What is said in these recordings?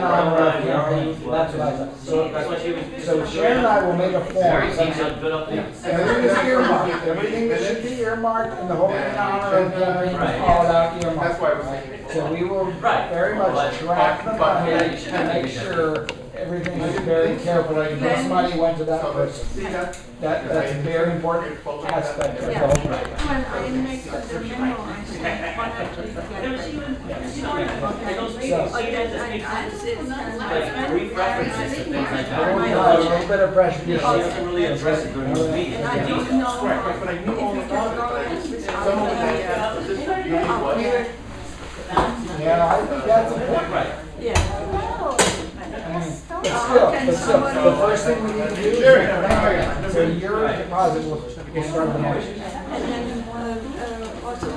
that's what I thought. So Sharon and I will make a form. Everything is earmarked, everything that should be earmarked, and the whole thing in honor of Henry is called out earmarked. That's why I was thinking. So we will very much track the money and make sure everything is very carefully, this money went to that person. That's a very important aspect of the whole thing. When I make the memo, I say, why not please A little bit of pressure. And I don't know if you can go and Yeah, I think that's important. yeah. But still, the first thing we need to do is make a plan. So your deposit will start the motion. And then, also.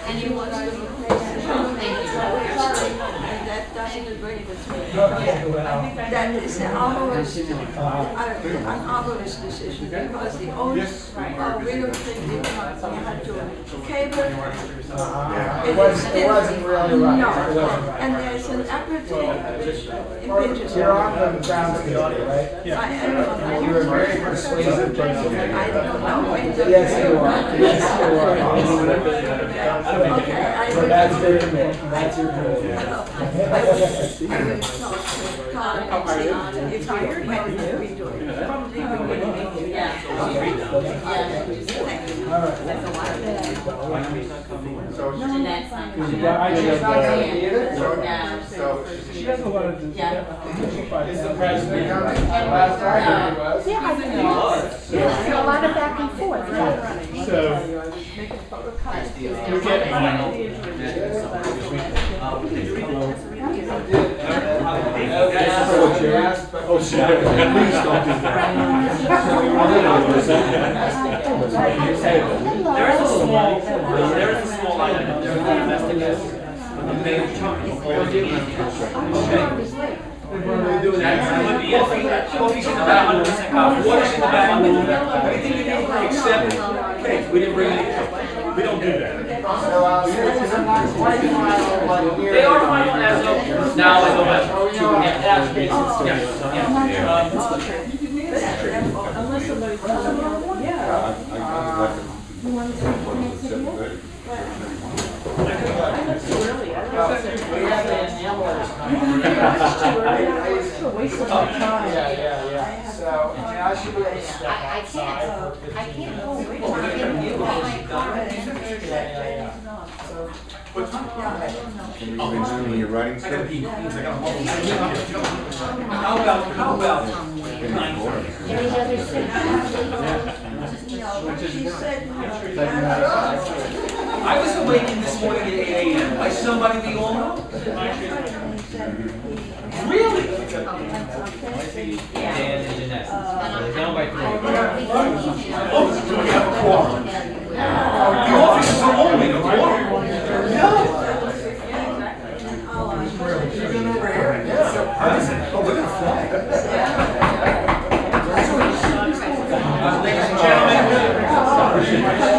And you want to. That doesn't agree with me. That is an obvious, an obvious decision because the owners we don't think they had to cable. It wasn't really right. No, It wasn't right. and there's an equity in You're on the ground committee, right? You were very persuasive person. I don't know when the. Yes, you are. Yes, you are. Okay, So that's your commitment. That's your commitment. If hired, when we do it. Probably we wouldn't make it. Yeah. Jeanette's not coming. She's not coming either? No. She has a lot of this. Yeah. Is the president coming? Last time he was. Yeah, I think it was. Yeah, a lot of back and forth. Yeah. So, you get Oh, shit. Please don't do There is a small item. There's a domestic a big chunk. Coffee's in the back, 100% coffee. Water's in the back. Everything you need except cake. We didn't bring any. We don't do that. Citizens are not quite final, but They are final as of now, as of Unless somebody tells them, yeah. Yeah. So, I should be able to step I can't go away from When you're writing stuff? How about? any other city. She said, I was awakened this morning at 8 a.m. by somebody we all know. Really? Dan and Jeanette. Down by 3. Oh, do we have a quorum? The office is only a quorum. Ladies and gentlemen.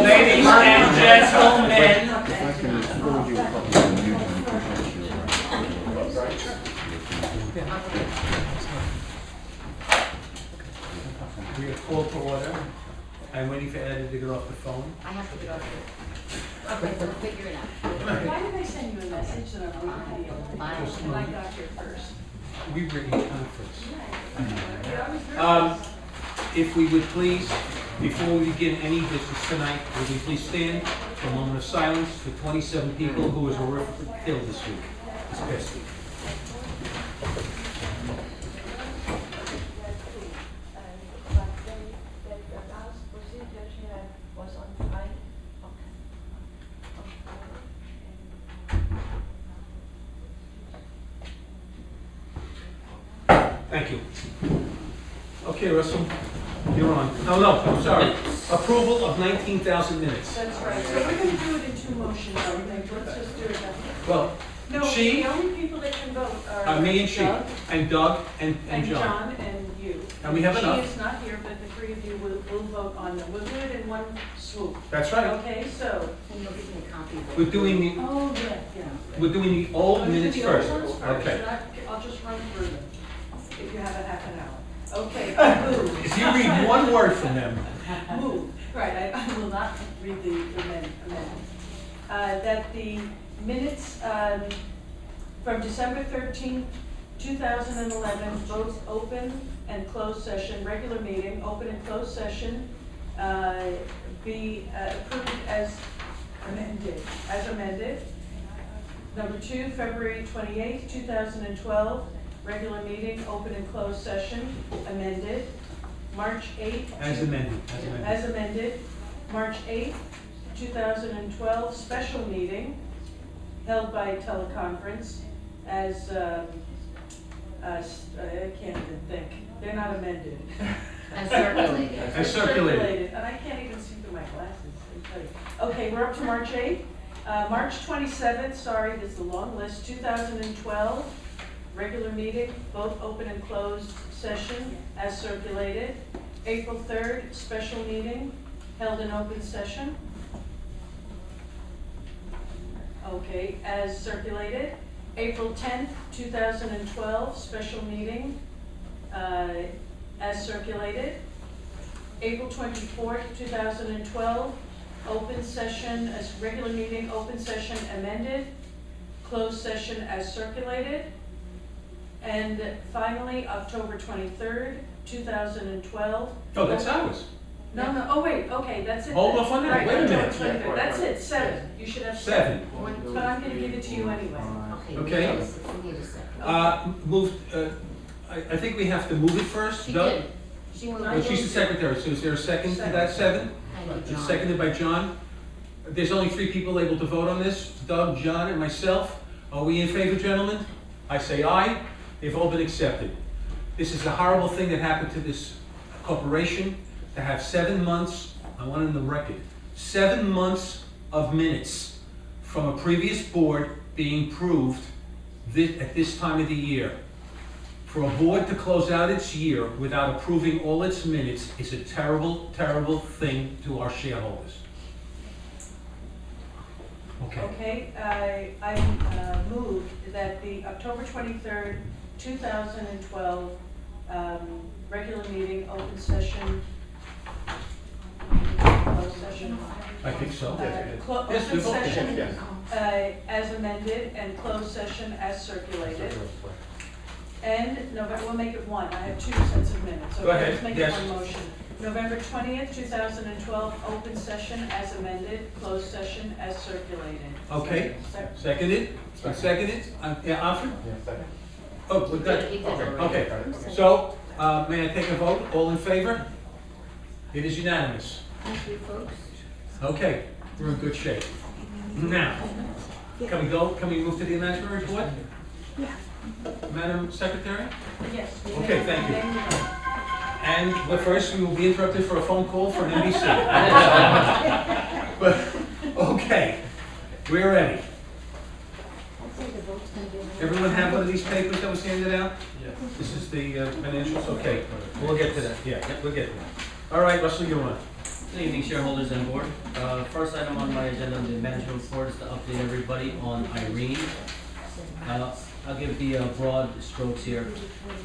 Ladies and gentlemen. We have called for order. I'm waiting for Ed to get off the phone. I have to get over it. Okay, we'll figure it out. Why did I send you a message that I'm on video? And I got here first. We bring in conference. If we would please, before we begin any business tonight, would we please stand for a moment of silence for 27 people who was horrifically killed this week, this past week. Thank you. Okay, Russell, you're on. No, I'm sorry. Approval of 19,000 minutes. That's right, so we're gonna do it in two motions, I think, let's just do it that way. Well, No, she, the only people that can vote are me and she, Doug and Doug and and John. John and you. And we have She enough. is not here, but the three of you will vote on them. We'll do it in one swoop. That's right. Okay, so, We're doing the, oh, yeah. we're doing the old minutes The old first. ones first, Okay. and I'll just run through them, if you have a half an hour. Okay, move. If you read one word from them, Move, right, I will not read the amendments. That the minutes from December 13th, 2011, both open and closed session, regular meeting, open and closed session, be approved as amended. Number 2, February 28th, 2012, regular meeting, open and closed session, amended. March 8th. as amended, As amended, March 8th, 2012, special meeting held by teleconference as, I can't even think, they're not amended. And circulated. As circulated. And I can't even see through my glasses. I tell you. Okay, we're up to March 8th. March 27th, sorry, this is a long list, 2012, regular meeting, both open and closed session as circulated. April 3rd, special meeting, held in open session. Okay, as circulated. April 10th, 2012, special meeting, as circulated. April 24th, 2012, open session, as regular meeting, open session amended, closed session as circulated. And finally, October 23rd, 2012. oh, that's ours. No, oh wait, okay, that's it. Hold off on that. Right, Wait a minute. October 23rd. That's it, 7. You should have 7. But I'm gonna give it to you anyway. Okay. We need a second. I think we have to move it first. She Doug? did. She moved. Oh, she's the secretary, so is there a second to that 7? Thank you, It's John. seconded by John. There's only 3 people able to vote on this, Doug, John, and myself. Are we in favor, gentlemen? I say aye. They've all been accepted. This is a horrible thing that happened to this corporation, to have 7 months, I want it in the record, 7 months of minutes from a previous board being proved at this time of the year. For a board to close out its year without approving all its minutes is a terrible, terrible thing to our shareholders. Okay. Okay, I move that the October 23rd, 2012, regular meeting, open session, closed session. I think so. Yes, Yes, we open voted. session, as amended, and closed session as circulated. And November, we'll make it one, I have 2 sets of minutes, so Go ahead, let's make it yes. one motion. November 20th, 2012, open session as amended, closed session as circulated. Okay, Sec- seconded, seconded, yeah, Alfred? Oh, we're good. He did already. Okay, so, may I take a vote? All in favor? It is unanimous. Thank you, folks. Okay, we're in good shape. Now, can we move to the announcement report? Yeah. Madam Secretary? Yes. Okay, thank you. And but first, we will be interrupted for a phone call for an NBC. But, okay, we're ready. I'd say the vote's gonna be. Everyone have one of these papers that was handed out? Yes. This is the financials, okay, we'll get to that, yeah, we'll get to that. All right, Russell, you're on. Good evening, shareholders and board. First item on my agenda, the management report, is to update everybody on Irene. I'll give the broad strokes here.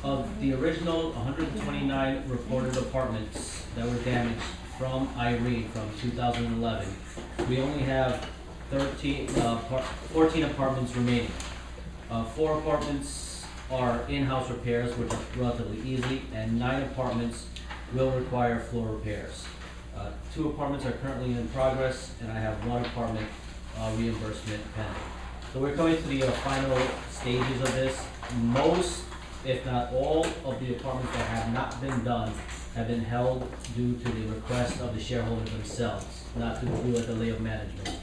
Of the original 129 reported apartments that were damaged from Irene from 2011, we only have 14 apartments remaining. 4 apartments are in-house repairs, which are relatively easy, and 9 apartments will require floor repairs. 2 apartments are currently in progress, and I have 1 apartment reimbursement pending. So we're coming to the final stages of this. Most, if not all, of the apartments that have not been done have been held due to the request of the shareholders themselves, not to do a delay of management.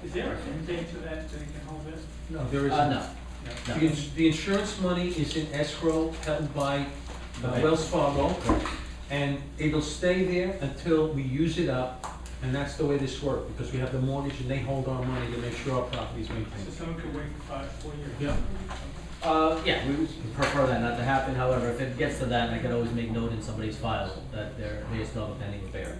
Is there a end date to that, so you can hold this? No, there is No. The insurance money is in escrow held by Wells Fargo, and it'll stay there until we use it up. And that's the way this works, because we have the mortgage and they hold our money to make sure our property's So maintained. someone could wait for 4 years. Yeah. Yeah, we would prefer that not to happen, however, if it gets to that, I could always make note in somebody's file that they still have a pending repair.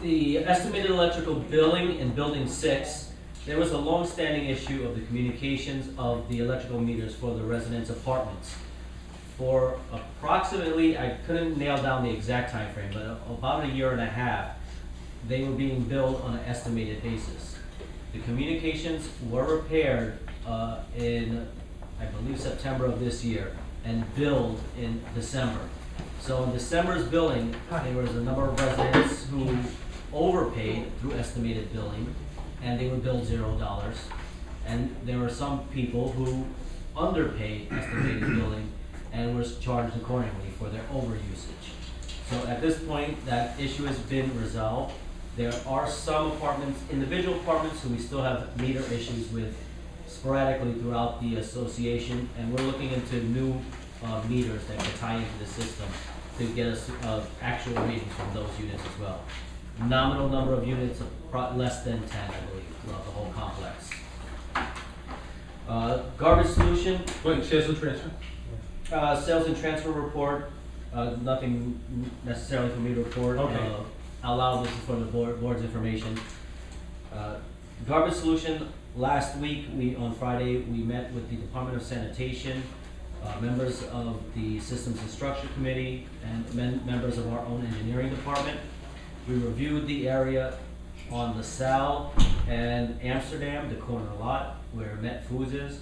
The estimated electrical billing in Building 6, there was a long-standing issue of the communications of the electrical meters for the residents' apartments. For approximately, I couldn't nail down the exact time frame, but about a year and a half, they were being billed on an estimated basis. The communications were repaired in, I believe, September of this year, and billed in December. So in December's billing, there was a number of residents who overpaid through estimated billing, and they were billed $0. And there were some people who underpaid estimated billing and was charged accordingly for their overusage. So at this point, that issue has been resolved. There are some apartments, individual apartments, who we still have meter issues with sporadically throughout the association, and we're looking into new meters that can tie into the system to get us actual readings from those units as well. Nominal number of units of less than 10, I believe, throughout the whole complex. Garbage solution, Wait, sales and transfer? sales and transfer report, nothing necessarily for me to report. Okay. Out loud, this is for the board's information. Garbage solution, last week, on Friday, we met with the Department of Sanitation, members of the Systems and Structure Committee, and members of our own engineering department. We reviewed the area on LaSalle and Amsterdam, the corner lot where Met Foods is.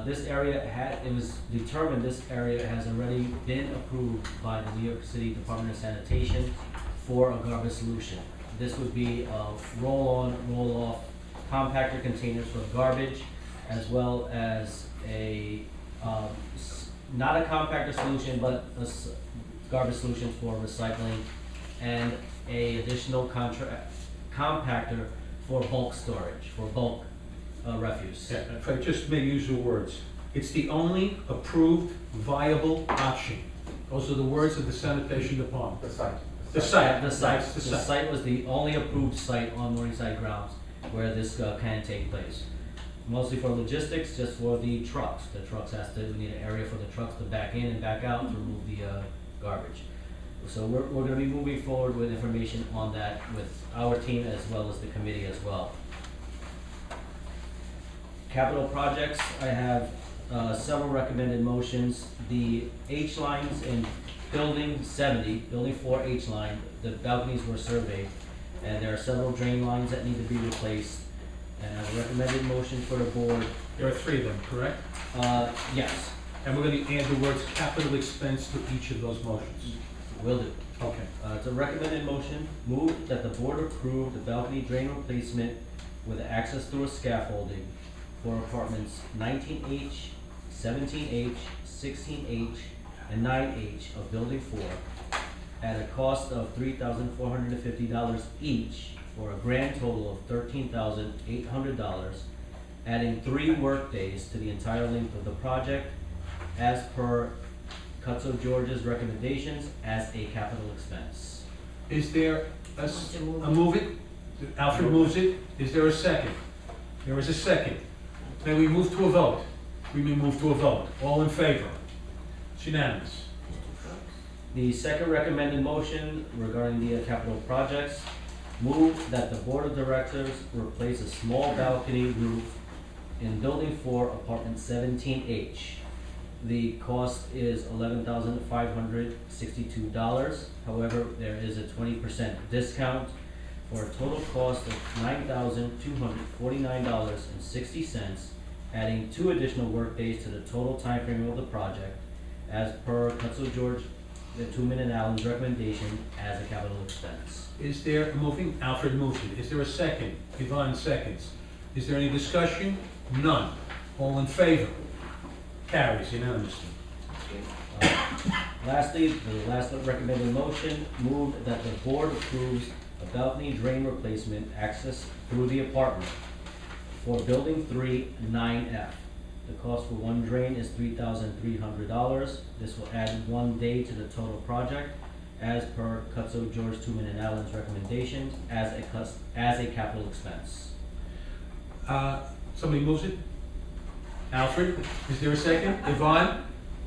This area it was determined this area has already been approved by the New York City Department of Sanitation for a garbage solution. This would be roll-on, roll-off compactor containers for garbage, as well as a, not a compactor solution, but a garbage solution for recycling, and a additional compactor for bulk storage, for bulk refuse. Yeah, if I just may use your words, it's the only approved viable option. Those are the words of the sanitation department. The site. The site. The site, That's the the site. site was the only approved site on Morningside grounds where this can take place. Mostly for logistics, just for the trucks. The trucks we need an area for the trucks to back in and back out to remove the garbage. So we're gonna be moving forward with information on that with our team as well as the committee as well. Capital projects, I have several recommended motions. The H lines in Building 70, Building 4 H line, the balconies were surveyed, and there are several drain lines that need to be replaced. And I have a recommended motion for the board. There are 3 of them, correct? Yes, And we're going to add the words capital expense to each of those motions. will do. Okay. It's a recommended motion, move that the board approve the balcony drain replacement with access through a scaffolding for apartments 19H, 17H, 16H, and 9H of Building 4 at a cost of $3,450 each for a grand total of $13,800, adding 3 workdays to the entire length of the project as per Cutso George's recommendations as a capital expense. Is there a move it? Alfred moves it. Is there a second? There is a second. May we move to a vote? We may move to a vote. All in favor? It's unanimous. The second recommended motion regarding the capital projects, move that the board of directors replace a small balcony roof in Building 4, Apartment 17H. The cost is $11,562. However, there is a 20% discount for a total cost of $9,249.60, adding 2 additional workdays to the total time frame of the project, as per Cutso George, the Tuman and Allen's recommendation as a capital expense. Is there a moving? Alfred moves it. Is there a second? Yvonne seconds. Is there any discussion? None. All in favor? Carries unanimously. Lastly, the last recommended motion, move that the board approves a balcony drain replacement access through the apartment for Building 3, 9F. The cost for one drain is $3,300. This will add 1 day to the total project as per Cutso, George, Tooman, and Allen's recommendations as a capital expense. Somebody moves it? Alfred, is there a second? Yvonne,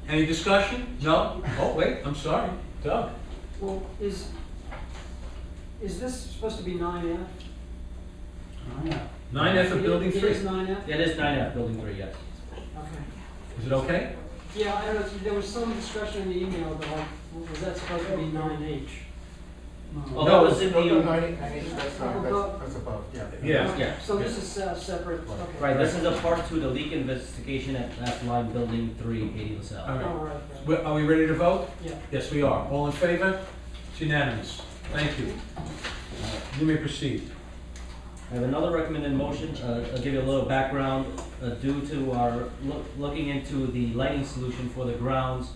any discussion? No? Oh, wait, I'm sorry. Doug? Well, is this supposed to be 9F? 9F of Building It 3. is 9F? It is 9F, Building 3, yes. Okay. Is it okay? Yeah, I don't know, there was some discussion in the email about, like, was that supposed to be 9H? Oh, that was in the, That's above, yeah. Yeah. yeah. So this is separate, okay. Right, this is a part 2, the leak investigation at Last Line Building 3, 80 LaSalle. All right. All right, Are we ready to vote? yeah. Yes, we are. All in favor? It's unanimous. Thank you. You may proceed. I have another recommended motion. I'll give you a little background. Due to our looking into the lighting solution for the grounds,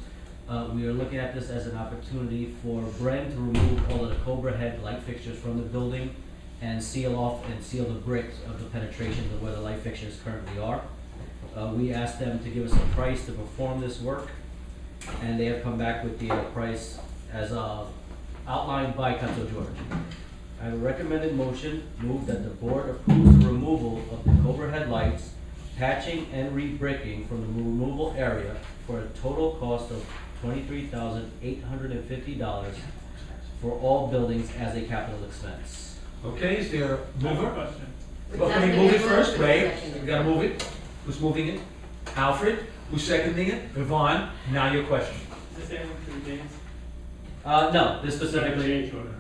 we are looking at this as an opportunity for Bren to remove all of the Cobra head light fixtures from the building and seal off and seal the bricks of the penetrations of where the light fixtures currently are. We asked them to give us a price to perform this work, and they have come back with the price as outlined by Cutso George. I have a recommended motion, move that the board approves the removal of the Cobra headlights, patching and re-bricking from the removal area for a total cost of $23,850 for all buildings as a capital expense. Okay, is there a I have a mover? question. Well, can we move it first? Wait, we gotta move it. Who's moving it? Alfred, who's seconding it? Yvonne, now your question. Is this anyone through Danes? No, this specifically, Change order.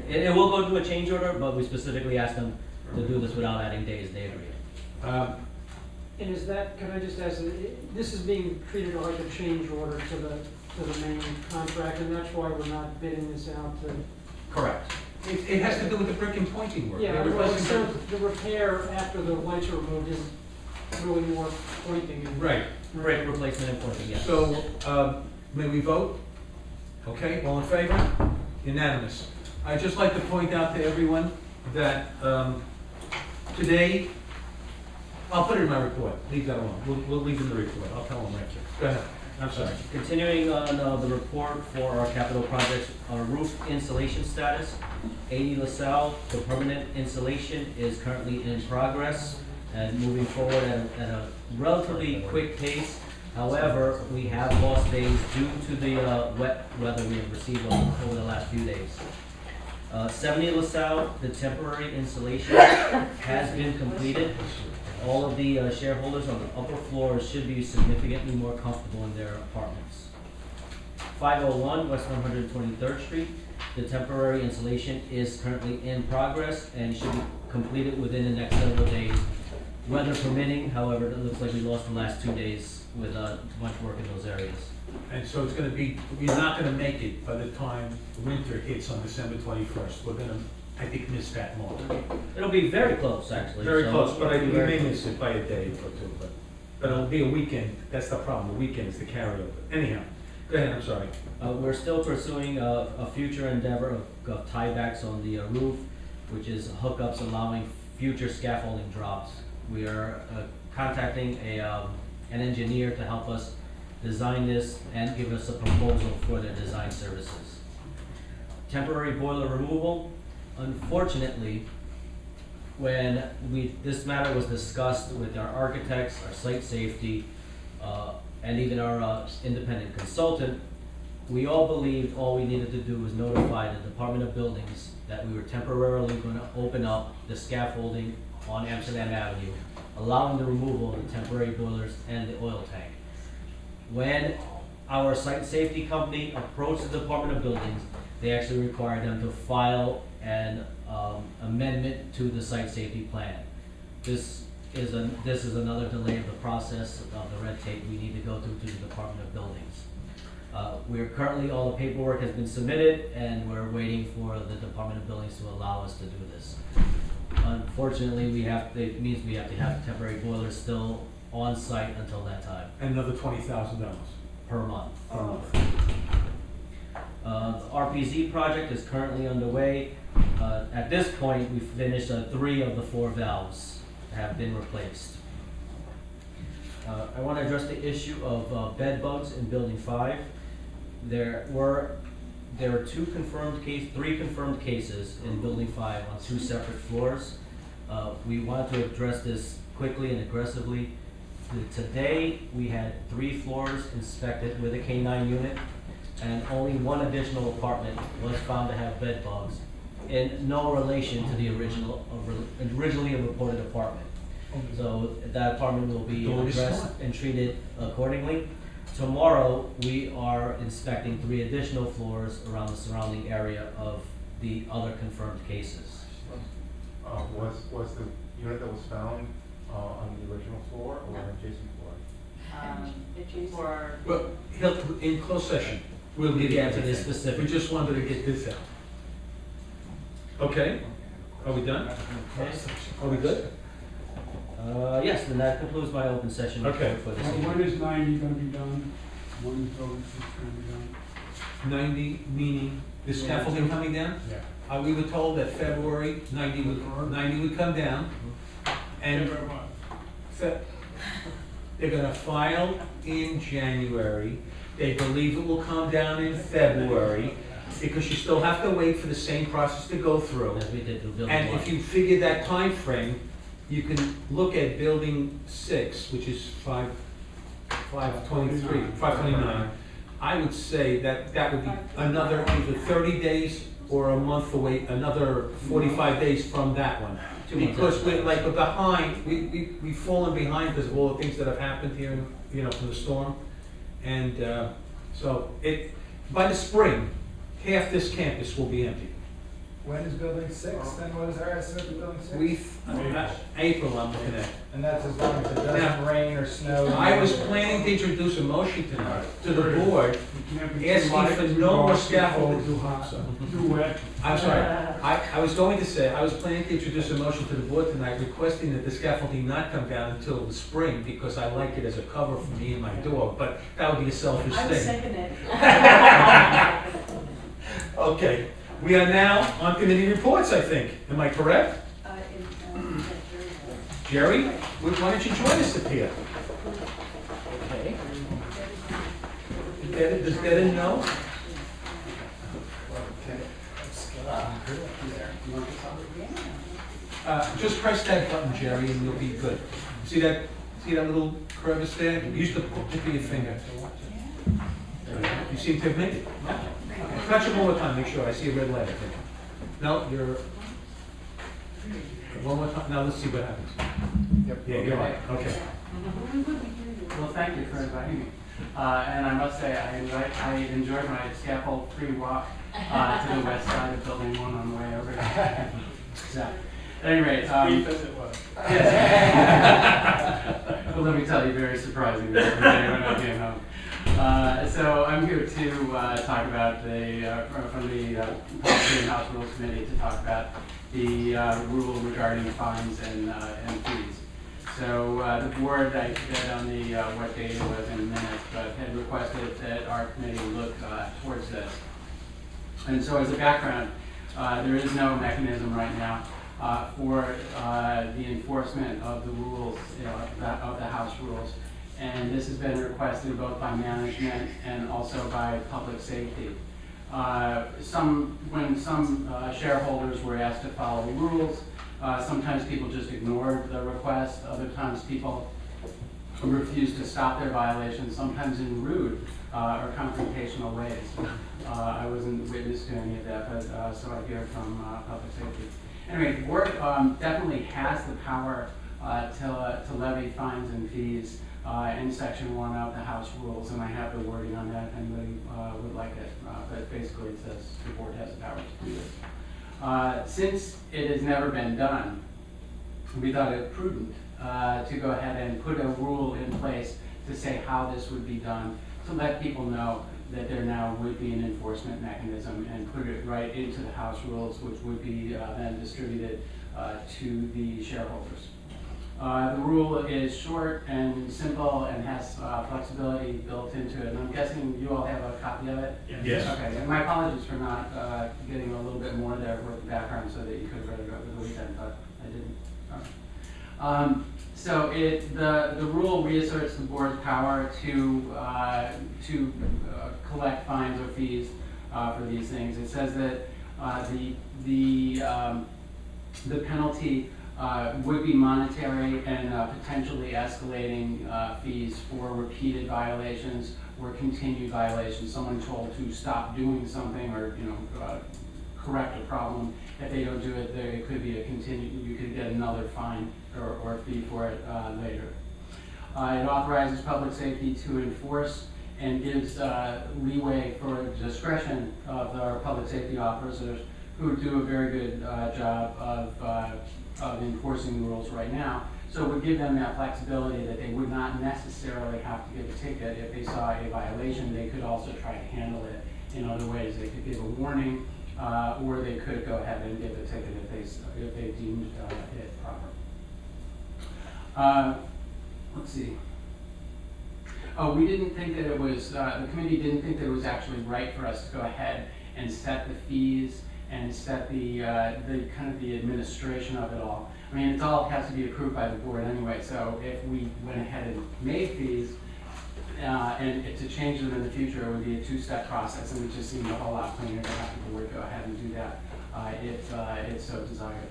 it will go to a change order, but we specifically asked them to do this without adding days, they agreed. And is that, can I just ask, this is being treated like a change order to the main contract, and that's why we're not bidding this out to? Correct. It has to do with the brick and pointing work. Yeah, They're well, replacing so brick- the repair after the lights are removed is really more pointing and. Right, Brick replacement and pointing, yes. so, may we vote? Okay, all in favor? Unanimous. I'd just like to point out to everyone that, today, I'll put it in my report, leave that alone, we'll leave it in the report, I'll tell them right here. Go ahead, I'm sorry. Continuing on the report for our capital projects, our roof insulation status. 80 LaSalle, the permanent insulation is currently in progress and moving forward at a relatively quick pace. However, we have lost days due to the wet weather we have received over the last few days. 70 LaSalle, the temporary insulation has been completed. All of the shareholders on the upper floors should be significantly more comfortable in their apartments. 501 West 123rd Street, the temporary insulation is currently in progress and should be completed within the next several days, weather permitting. However, it looks like we lost the last 2 days with much work in those areas. And so it's gonna be, we're not gonna make it by the time winter hits on December 21st. We're gonna, I think, miss that mark. It'll be very close, actually. Very so close, but it'll we be very may close. miss it by a day or two, but it'll be a weekend. That's the problem, the weekend is the carryover. Anyhow, go ahead, I'm sorry. We're still pursuing a future endeavor of tiebacks on the roof, which is hookups allowing future scaffolding drops. We are contacting an engineer to help us design this and give us a proposal for their design services. Temporary boiler removal. Unfortunately, when this matter was discussed with our architects, our site safety, and even our independent consultant, we all believed all we needed to do was notify the Department of Buildings that we were temporarily going to open up the scaffolding on Amsterdam Avenue, allowing the removal of the temporary boilers and the oil tank. When our site safety company approached the Department of Buildings, they actually required them to file an amendment to the site safety plan. This is another delay of the process of the red tape we need to go through to the Department of Buildings. We're currently, all the paperwork has been submitted, and we're waiting for the Department of Buildings to allow us to do this. Unfortunately, it means we have to have temporary boilers still on site until that time, And another $20,000. per month. The RPZ project is currently underway. At this point, we've finished 3 of the 4 valves have been replaced. I want to address the issue of bed bugs in Building 5. There were there are three confirmed cases in Building 5 on 2 separate floors. We wanted to address this quickly and aggressively. Today, we had 3 floors inspected with a K9 unit, and only 1 additional apartment was found to have bed bugs in no relation to the originally reported apartment. So that apartment will be addressed and treated accordingly. Tomorrow, we are inspecting 3 additional floors around the surrounding area of the other confirmed cases. Was the unit that was found on the original floor or an adjacent floor? Well, in closed session, we'll get Yeah, into to this this specific. We just wanted to get this out. Okay, are we done? Okay. Are we good? Yes, then that concludes my open session Okay. report for this When evening. is 90 gonna be done? When is building 6 gonna be done? 90, meaning the scaffolding coming down? Yeah. We were told that February 90 would come down, and they're gonna file in January. They believe it will come down in February, because you still have to wait for the same process to go through. As we did through Building And 1. if you figure that time frame, you can look at Building 6, which is 529. I would say that that would be another either 30 days or a month away, another 45 days from that one. 2 months Because after. we're behind, we've fallen behind because of all the things that have happened here, from the storm. And so by the spring, half this campus will be empty. When is building 6, then what is our estimate for building 6? April I'm looking at. And that's as long as it doesn't Now, rain or snow. I was planning to introduce a motion tonight to the board, It can't be too asking light, for too no more dark, too scaffolding. cold, Too hot, too wet. I'm sorry, I was going to say, I was planning to introduce a motion to the board tonight requesting that the scaffolding not come down until the spring, because I like it as a cover for me and my dog, but that would be a selfish I would thing. second it. Okay, we are now on committee reports, I think. Am I correct? Jerry, why don't you join us up here? Okay. Does Devin know? Just press that button, Jerry, and you'll be good. See that little crevice there? Use the tip of your finger. You seem to have made it. Touch it one more time, make sure. I see a red light, I think. No, you're... One more time. Now let's see what happens. Yeah, you're right. Okay. Well, thank you for inviting me. And I must say, I enjoyed my scaffold-free walk to the west side of Building 1 on the way over here. So, at any rate, Brief as it was. yes. Well, let me tell you, very surprising when I came home. So I'm here to talk about from the Policy and House Rules Committee to talk about the rule regarding fines and fees. So the board, I forget on the what date it was in minutes, but had requested that our committee look towards this. And so as a background, there is no mechanism right now for the enforcement of the rules, of the House rules. And this has been requested both by management and also by public safety. When some shareholders were asked to follow the rules, sometimes people just ignored the request. Other times people refused to stop their violations, sometimes in rude or confrontational ways. I wasn't witness to any of that, but so I hear from public safety. Anyway, the board definitely has the power to levy fines and fees in Section 1 of the House Rules, and I have the wording on that if anybody would like it. But basically it says the board has the power to do this. Since it has never been done, we thought it prudent to go ahead and put a rule in place to say how this would be done, to let people know that there now would be an enforcement mechanism, and put it right into the House Rules, which would be then distributed to the shareholders. The rule is short and simple and has flexibility built into it. And I'm guessing you all have a copy of it? Yes. Okay, and my apologies for not getting a little bit more there with the background so that you could have read it over the weekend, but I didn't. So the rule reasserts the board's power to collect fines or fees for these things. It says that the penalty would be monetary and potentially escalating fees for repeated violations or continued violations. Someone told to stop doing something or correct a problem. If they don't do it, there could be you could get another fine or fee for it later. It authorizes public safety to enforce and gives leeway for discretion of our public safety officers who do a very good job of enforcing the rules right now. So it would give them that flexibility that they would not necessarily have to give a ticket. If they saw a violation, they could also try to handle it in other ways. They could give a warning, or they could go ahead and give a ticket if they deemed it proper. Let's see. Oh, we didn't think that it was, the committee didn't think that it was actually right for us to go ahead and set the fees and set the kind of the administration of it all. I mean, it all has to be approved by the board anyway, so if we went ahead and made fees, and to change them in the future, it would be a two-step process, and it just seemed a whole lot cleaner to have the board go ahead and do that if it's so desired.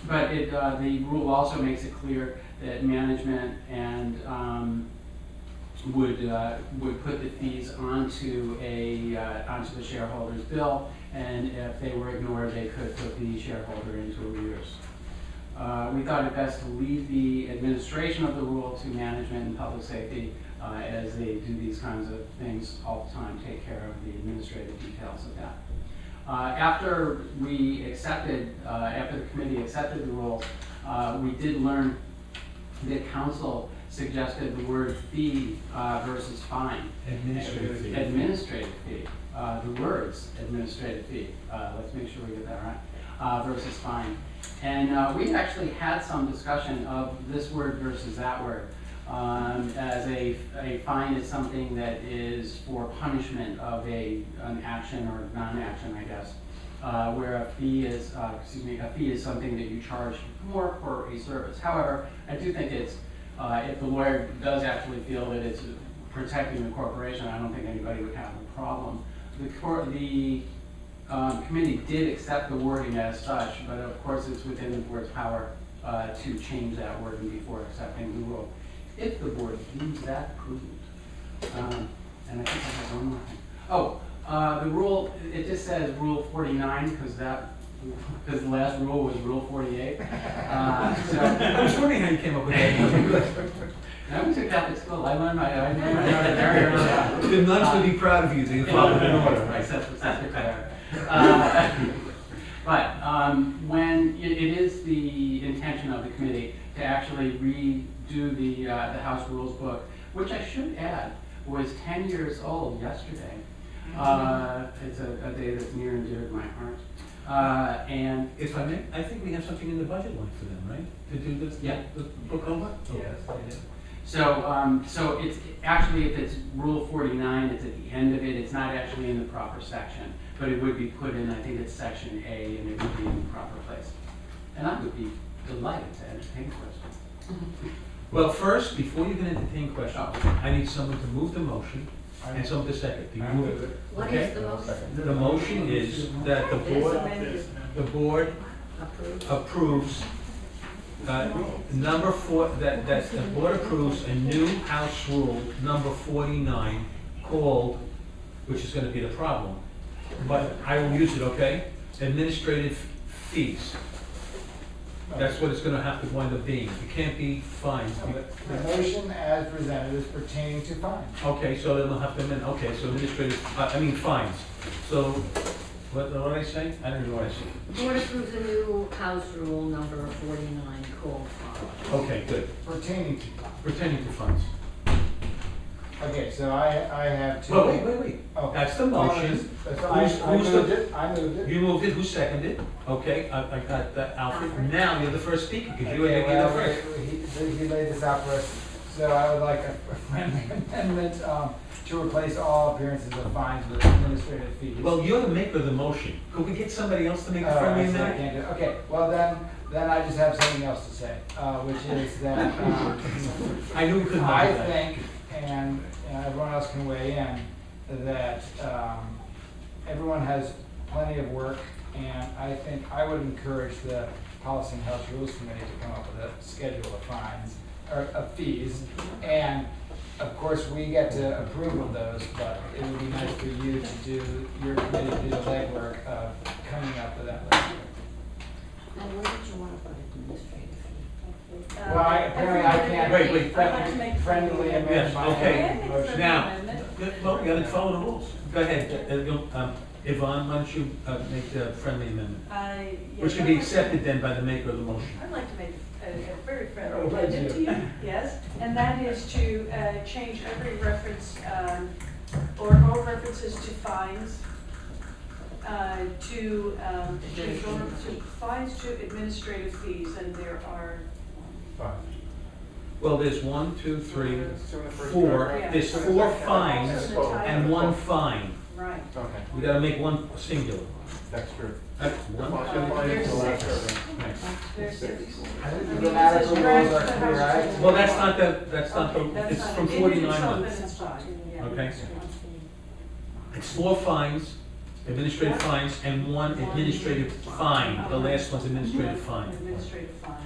But the rule also makes it clear that management and would put the fees onto the shareholder's bill, and if they were ignored, they could put the shareholder into arrears. We thought it best to leave the administration of the rule to management and public safety as they do these kinds of things all the time, take care of the administrative details of that. After the committee accepted the rules, we did learn that council suggested the word fee versus fine. Administrative fee. Administrative fee. The words administrative fee. Let's make sure we get that right. Versus fine. And we actually had some discussion of this word versus that word. As a fine is something that is for punishment of an action or non-action, I guess. Where a fee is, something that you charge more for a service. However, I do think it's, if the lawyer does actually feel that it's protecting the corporation, I don't think anybody would have a problem. The committee did accept the wording as such, but of course it's within the board's power to change that wording before accepting the rule, if the board deems that prudent. And I think I have one more thing. Oh, the rule, it just says Rule 49 because the last rule was Rule 48. I was wondering how you came up with that. I went to Catholic school. I learned my very early on. The nuns would be proud of you. They followed in order. But when it is the intention of the committee to actually redo the House Rules book, which I should add was 10 years old yesterday. It's a day that's near and dear to my heart. And if I may, I think we have something in the budget line for them, right? To do this, yeah. The book over? Yes. So, so it's actually, if it's Rule 49, it's at the end of it. It's not actually in the proper section, but it would be put in, I think it's Section A, and it would be in the proper place. And I would be delighted to entertain questions. Well, first, before you can entertain questions, I need someone to move the motion and someone to second. Do you move it? What Okay. is the motion? The motion is that the board approves number 4, that the board approves a new House Rule number 49 called, which is going to be the problem, but I will use it, okay? Administrative fees. That's what it's going to have to wind up being. It can't be fines. The motion as presented is pertaining to fines. Okay, so then we'll have to amend, okay, so administrative, fines. So, what did I say? I don't know what I said. The board approves a new House Rule number 49 called fine. Okay, good. Pertaining to fines. Pertaining to funds. Okay, so I have two. Well, wait. Okay. That's the motion. I Who's moved it. I moved it. You moved it, who seconded it? Okay, I got that, Alfred. Now you're the first speaker, because you were Okay, the well, first. he laid this out for us. So I would like a friendly amendment to replace all appearances of fines with administrative fees. Well, you're the maker of the motion. Could we get somebody else to make a friendly So I amendment? can't do it. Okay, well then I just have something else to say, which is that I knew we couldn't I do that. think, and everyone else can weigh in, that everyone has plenty of work, and I think I would encourage the Policy and House Rules Committee to come up with a schedule of fines, or of fees, and of course, we get to approve of those, but it would be nice for you to do, your committee to do the legwork of coming up with that list. Now, where did you want to put administrative fee? Well, apparently I can't. Wait. I'd like to make a Friendly amendment. Yes, okay. Motion. Now, well, we gotta follow the rules. Go ahead, Yvonne, why don't you make the friendly amendment? Which can be accepted then by the maker of the motion. I'd like to make a very Oh, friendly would amendment to you? you, yes, and that is to change every reference, or all references to fines, to fines to administrative fees, and there are, Fine. Well, there's 1, 2, 3, It's in the first 4. paragraph. There's It's 4 in the fines total. and 1 fine. right. Okay, We gotta make one singular. that's true. That's one. There's The last 6. paragraph. Nice. There's 6. I think the grammatical rules are clear, right? Well, that's not the, Okay, that's it's not from it. In 49 itself, on. then it's fine, yeah. Okay. It's 4 fines, administrative fines, and 1 administrative fine. The last one's administrative fine. Administrative fine.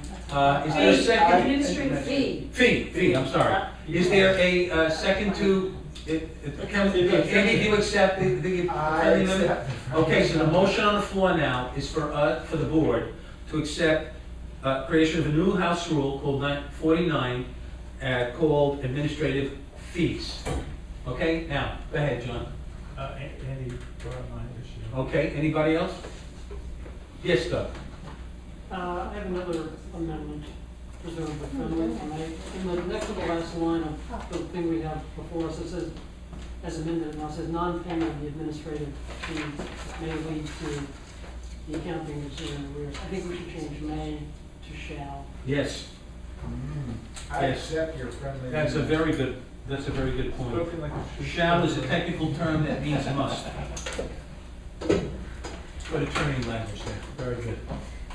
Is there a second? Administrative fee. Fee, I'm sorry. Is there a second to, Andy, do you accept the I friendly amendment? accept the Okay, so the motion on the floor now is for the board to accept creation of a new house rule called 49, called administrative fees. Okay, now, go ahead, John. Andy brought up my issue. Okay, anybody else? Yes, Doug? I have another amendment, presumably friendly, in the next to the last line of the thing we have before us, it says, as amended, now it says non-payment of the administrative fee may lead to the accounting receiving arrears. I think we should change may to shall. Yes, I Yes. accept your friendly. that's a very good point. Spoken like a shoe. Shall is a technical term that means must. Good attorney language there, very good.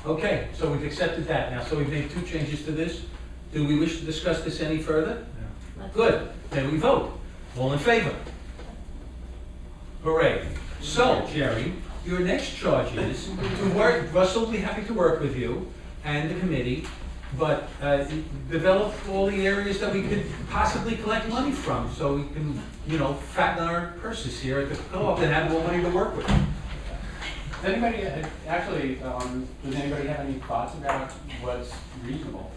Okay, so we've accepted that now, so we've made 2 changes to this. Do we wish to discuss this any further? Good, then we vote. All in favor? Hooray. So, Jerry, your next charge is to work, Russell will be happy to work with you and the committee, but develop all the areas that we could possibly collect money from, so we can, fatten our purses here at the co-op and have more money to work with. Does anybody, does anybody have any thoughts about what's reasonable?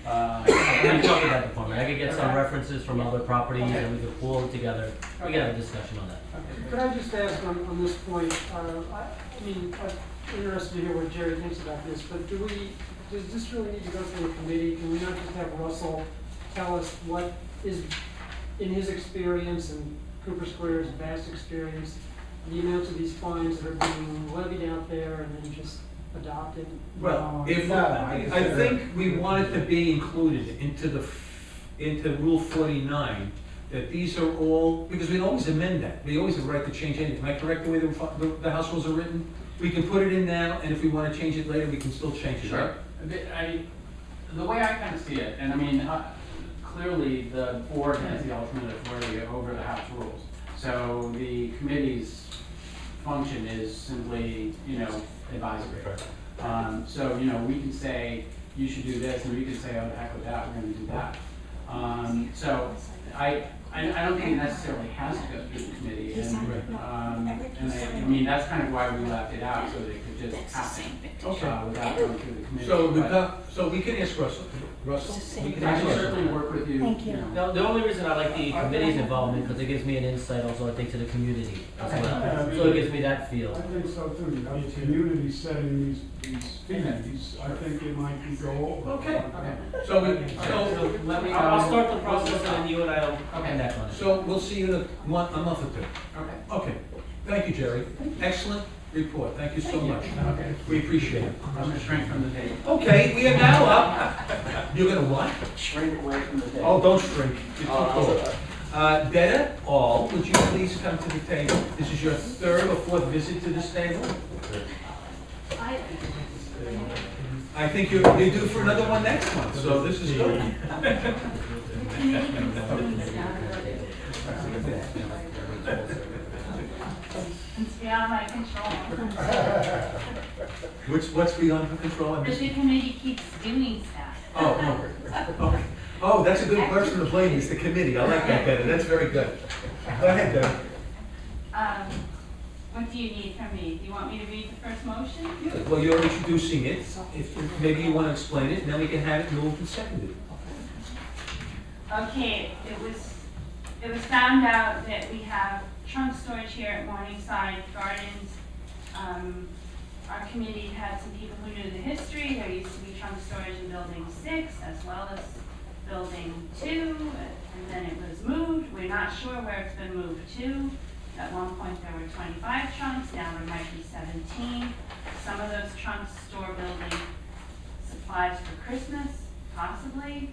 We can talk about the format. I could get some references from other properties and we could pull it together. We can have a discussion on that. Could I just ask on this point, I'm interested to hear what Jerry thinks about this, but does this really need to go through a committee? Can we not just have Russell tell us what is, in his experience and Cooper Square's vast experience, the amounts of these fines that are being levied out there and then just adopted? Well, if, No, I think we want it to be included into Rule 49, that these are all, because we always amend that. We always have the right to change anything. Am I correct the way the house rules are written? We can put it in now, and if we want to change it later, we can still change it, right? Sure. The way I kind of see it, and clearly the board has the ultimate authority over the house rules. So the committee's function is simply, advisory. So, we can say, you should do this, and we can say, oh, the heck with that, we're gonna do that. So I don't think it necessarily has to go through the committee, and that's kind of why we left it out, so that it could just happen, without going through the committee. So we can ask Russell. We can I ask can Russell. certainly work with you. The only reason I like the committee's involvement, because it gives me an insight also, I think, to the community as well. So it gives me that I feel. think so too. You have the community setting these fees. I think it might be go over. Okay. So Let me, I'll start the process and then you and I will connect on it. So we'll see you in a month or 2. Okay. Okay. Thank you, Jerry. Excellent report. Thank you so much. Okay. We appreciate it. I'm gonna shrink from the table. Okay, we are now up. You're gonna what? Shrink away from the table. Oh, don't shrink. You're too tall. Detta All, would you please come to the table? This is your 3rd or 4th visit to this table? I think you're due for another one next month, so this is good. It's beyond my control. What's beyond your control? The committee keeps doing stuff. Oh, that's a good person to blame, is the committee. I like that better. That's very good. Go ahead, Deb. What do you need from me? Do you want me to read the first motion? Yeah, well, you're introducing it. If maybe you want to explain it, and then we can have it moved and seconded. Okay, it was found out that we have trunk storage here at Morningside Gardens. Our committee had some people who knew the history. There used to be trunk storage in Building 6 as well as Building 2, and then it was moved. We're not sure where it's been moved to. At one point there were 25 trunks, now there might be 17. Some of those trunks store building supplies for Christmas, possibly.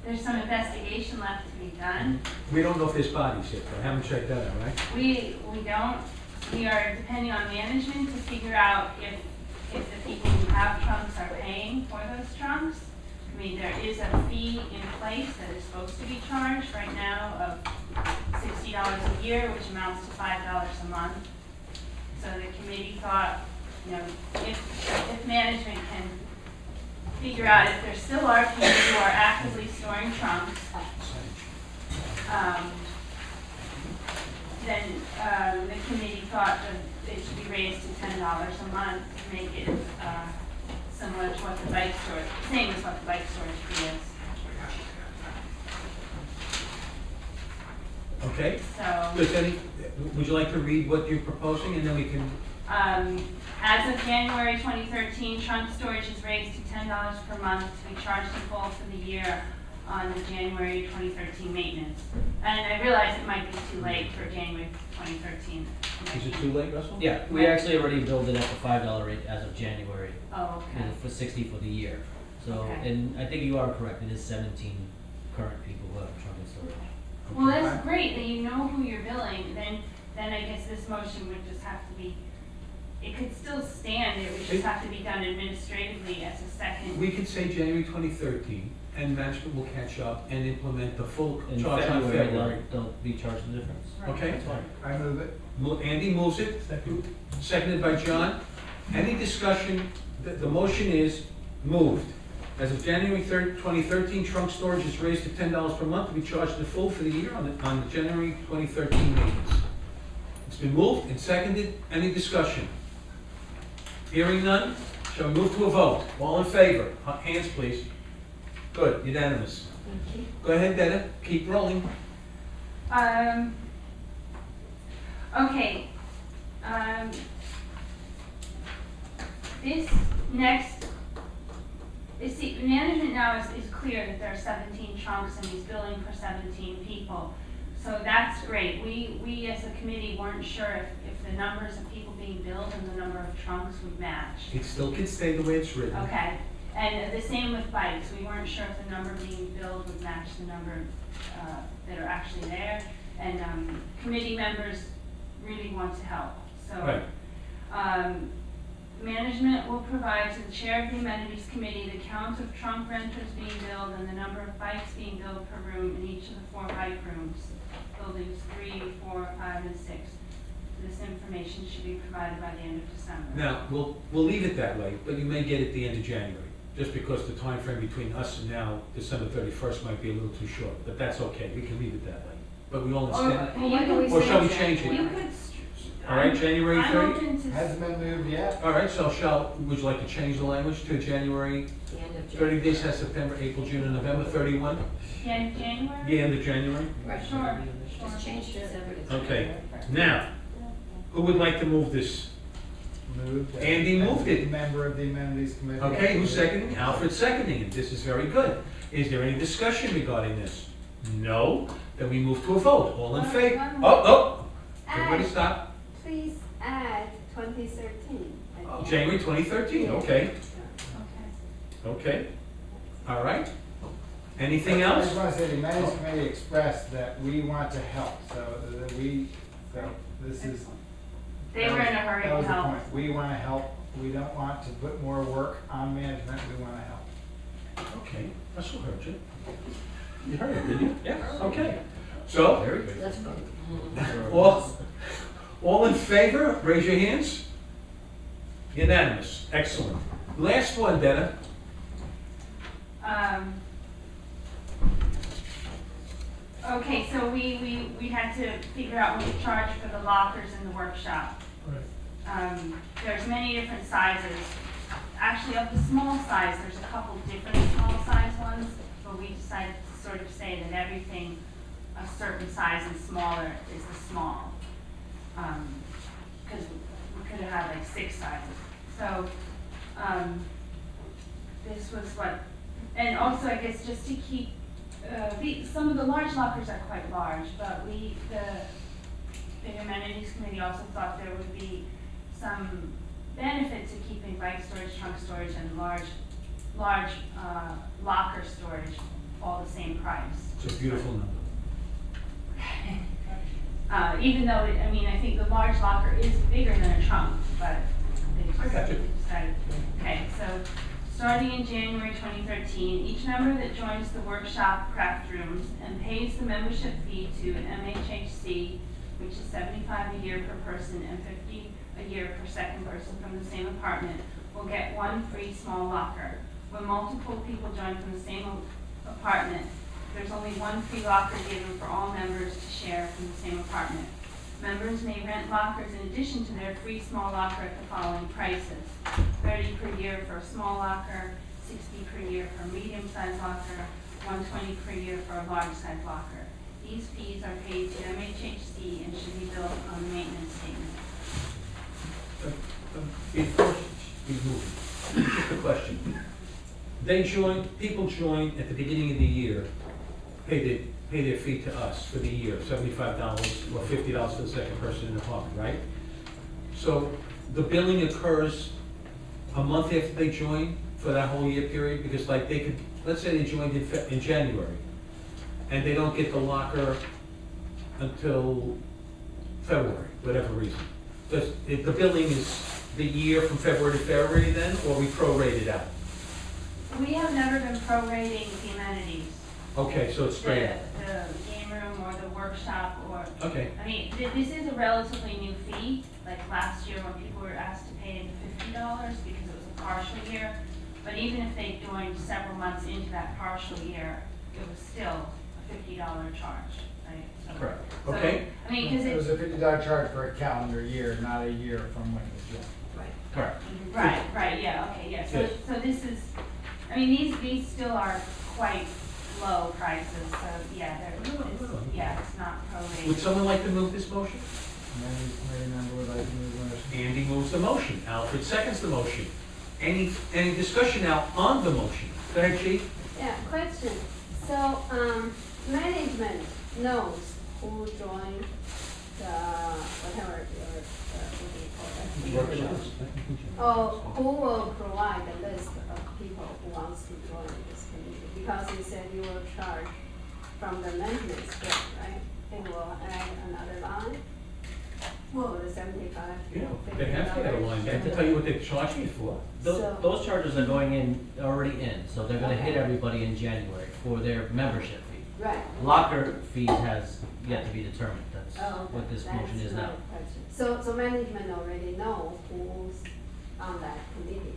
There's some investigation left to be done. We don't know if there's bodies yet, I haven't checked that out, right? We don't. We are depending on management to figure out if the people who have trunks are paying for those trunks. I mean, there is a fee in place that is supposed to be charged right now of $60 a year, which amounts to $5 a month. So the committee thought, you know, if management can figure out if there still are people who are actively storing trunks, then the committee thought that it should be raised to $10 a month to make it similar to what the bike storage, same as what the bike storage fee is. Okay. So, would you like to read what you're proposing, and then we can... as of January 2013, trunk storage is raised to $10 per month to be charged in full for the year on the January 2013 maintenance. And I realize it might be too late for January 2013. Is it too late, Russell? Yeah, we actually already billed it at the $5 rate as of January. Oh, okay. For 60 for the year. So, Okay. and I think you are correct, it is 17 current people who have trunk and storage. Well, that's great that you know who you're billing. Then I guess this motion would just have to be, it could still stand, it would just have to be done administratively as a second. We could say January 2013, and management will catch up and implement the full In charge on February, February. they'll be charged the difference. Right. Okay? That's fine. I move it. Andy moves it, seconded by John. Any discussion? The motion is moved. As of January 3rd, 2013, trunk storage is raised to $10 per month to be charged in full for the year on the January 2013 maintenance. It's been moved and seconded. Any discussion? Hearing none, shall we move to a vote? All in favor? Hands, please. Good, unanimous. Thank you. Go ahead, Dana, keep rolling. Okay. This next, see, management now is clear that there are 17 trunks and he's billing for 17 people. So that's great. We as a committee weren't sure if the numbers of people being billed and the number of trunks would match. It still can stay the way it's written. Okay. And the same with bikes. We weren't sure if the number being billed would match the number that are actually there. And committee members really want to help. So Right. Management will provide to the chair of the amenities committee the count of trunk renters being billed and the number of bikes being billed per room in each of the 4 bike rooms, buildings 3, 4, 5, and 6. This information should be provided by the end of December. Now, we'll leave it that way, but you may get it at the end of January, just because the time frame between us and now, December 31st, might be a little too short, but that's okay, we can leave it that way. But we all understand. Or shall we change it? You could. All right, January I'm 30th? open to. Hasn't been moved yet. All right, so would you like to change the language to January, The end of 30 days has September, April, June, and November, 31? The end of January? The end of January? Sure. Just change to December. Okay, now, who would like to move this? Moved. Andy moved it. Member of the amenities committee. Okay, who's seconding? Alfred's seconding it. This is very good. Is there any discussion regarding this? No? Then we move to a vote. All in favor? One Oh, oh! Everybody Add, stop. please add 2013. Oh, January 2013, okay. Okay. All right. Anything I else? just want to say the amenities committee expressed that we want to help, so that this is. They were in a hurry That to was the help. point. We want to help. We don't want to put more work on management. We want to help. Okay, Russell heard you. You heard it, didn't you? Yes. Okay. So, Very good. That's fun. all in favor, raise your hands. Unanimous, excellent. Last one, Dana. Okay, so we had to figure out what to charge for the lockers in the workshop. There's many different sizes. Actually, of the small size, there's a couple different small size ones, but we decided to sort of say that everything a certain size and smaller is the small. Because we could have had like 6 sizes. So this was what, and also I guess just to keep, some of the large lockers are quite large, but the amenities committee also thought there would be some benefit to keeping bike storage, trunk storage, and large locker storage all the same price. It's a beautiful number. Even though, I think the large locker is bigger than a trunk, but I got you. they decided. Okay, so starting in January 2013, each member that joins the workshop craft rooms and pays the membership fee to MHHC, which is $75 a year per person and $50 a year per second person from the same apartment, will get 1 free small locker. When multiple people join from the same apartment, there's only 1 free locker given for all members to share from the same apartment. Members may rent lockers in addition to their free small locker at the following prices: $30 per year for a small locker, $60 per year for a medium-sized locker, $120 per year for a large-sized locker. These fees are paid to MHHC and should be billed on the maintenance statement. Before we move, just a question. People join at the beginning of the year, pay their fee to us for the year, $75 or $50 for the second person in the apartment, right? So the billing occurs a month after they join for that whole year period, because like they could, let's say they joined in January, and they don't get the locker until February, whatever reason. The billing is the year from February to February then, or we prorate it out? We have never been prorating the amenities. Okay, so it's straight out. The game room or the workshop or. Okay. This is a relatively new fee. Like last year when people were asked to pay $50 because it was a partial year. But even if they joined several months into that partial year, it was still a $50 charge, right? So, Correct. so, Okay. Because It was a $50 charge for a calendar year, not a year from when it was joined. Correct. Right, yeah, okay, yeah. So, Yes. so this is, these still are quite low prices, so yeah, it's not prorated. Would someone like to move this motion? Amenities committee member would like to move the motion. Andy moves the motion. Alfred seconds the motion. Any discussion now on the motion? Go ahead, Chief. Yeah, question. So, management knows who joined the, whatever, what do you call that? Workshops. Or who will provide the list of people who wants to join this committee? Because you said you will charge from the maintenance bill, right? It will add another line for the 75. Yeah, they have to get a line. They have to tell you what they're charging you for. Those charges are already in, so they're gonna hit everybody in January for their membership fee. Right. Locker fees has yet to be determined, that's Oh, okay. what this That's motion is my now. question. So management already know who's on that committee?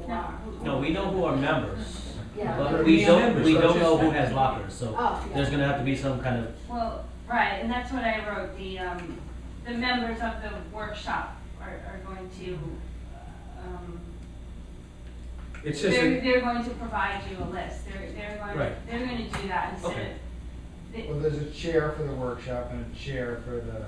Who No. are? No, we know who are members, Yeah. but But we we don't members, know don't who just- has lockers, so Oh, yeah. there's gonna have to be some kind of, Well, right, and that's what I wrote, the members of the workshop are going to, It says, they're going to provide you a list, they're Right. going to do that instead Okay. of. Well, there's a chair for the workshop and a chair for the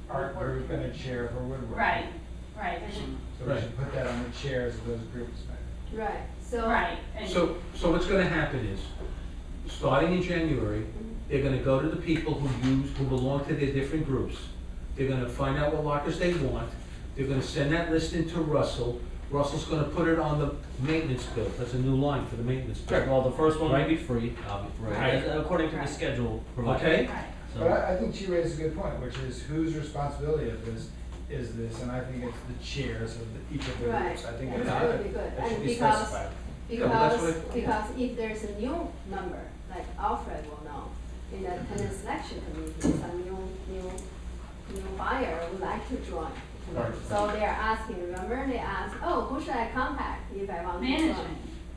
art group and a chair for woodworking. Right, there's So we Right. should put that on the chairs of those groups. Right, so. right, and. so what's gonna happen is, starting in January, they're gonna go to the people who belong to their different groups. They're gonna find out what lockers they want. They're gonna send that list into Russell. Russell's gonna put it on the maintenance bill. That's a new line for the maintenance bill. well, the first one will Right. be free, Right. according to the Right. schedule provided. Okay? Right. But So, I think she raised a good point, which is whose responsibility of this is this? And I think it's the chairs of each of the Right, groups. I think that's it's really good. that should And be because, specified. Yeah, but that's because, what because if there's a new member, like Alfred will know, in a tenant selection committee, some new buyer would like to join. Right. So they're asking, remember, they ask, oh, who should I contact if I want to join?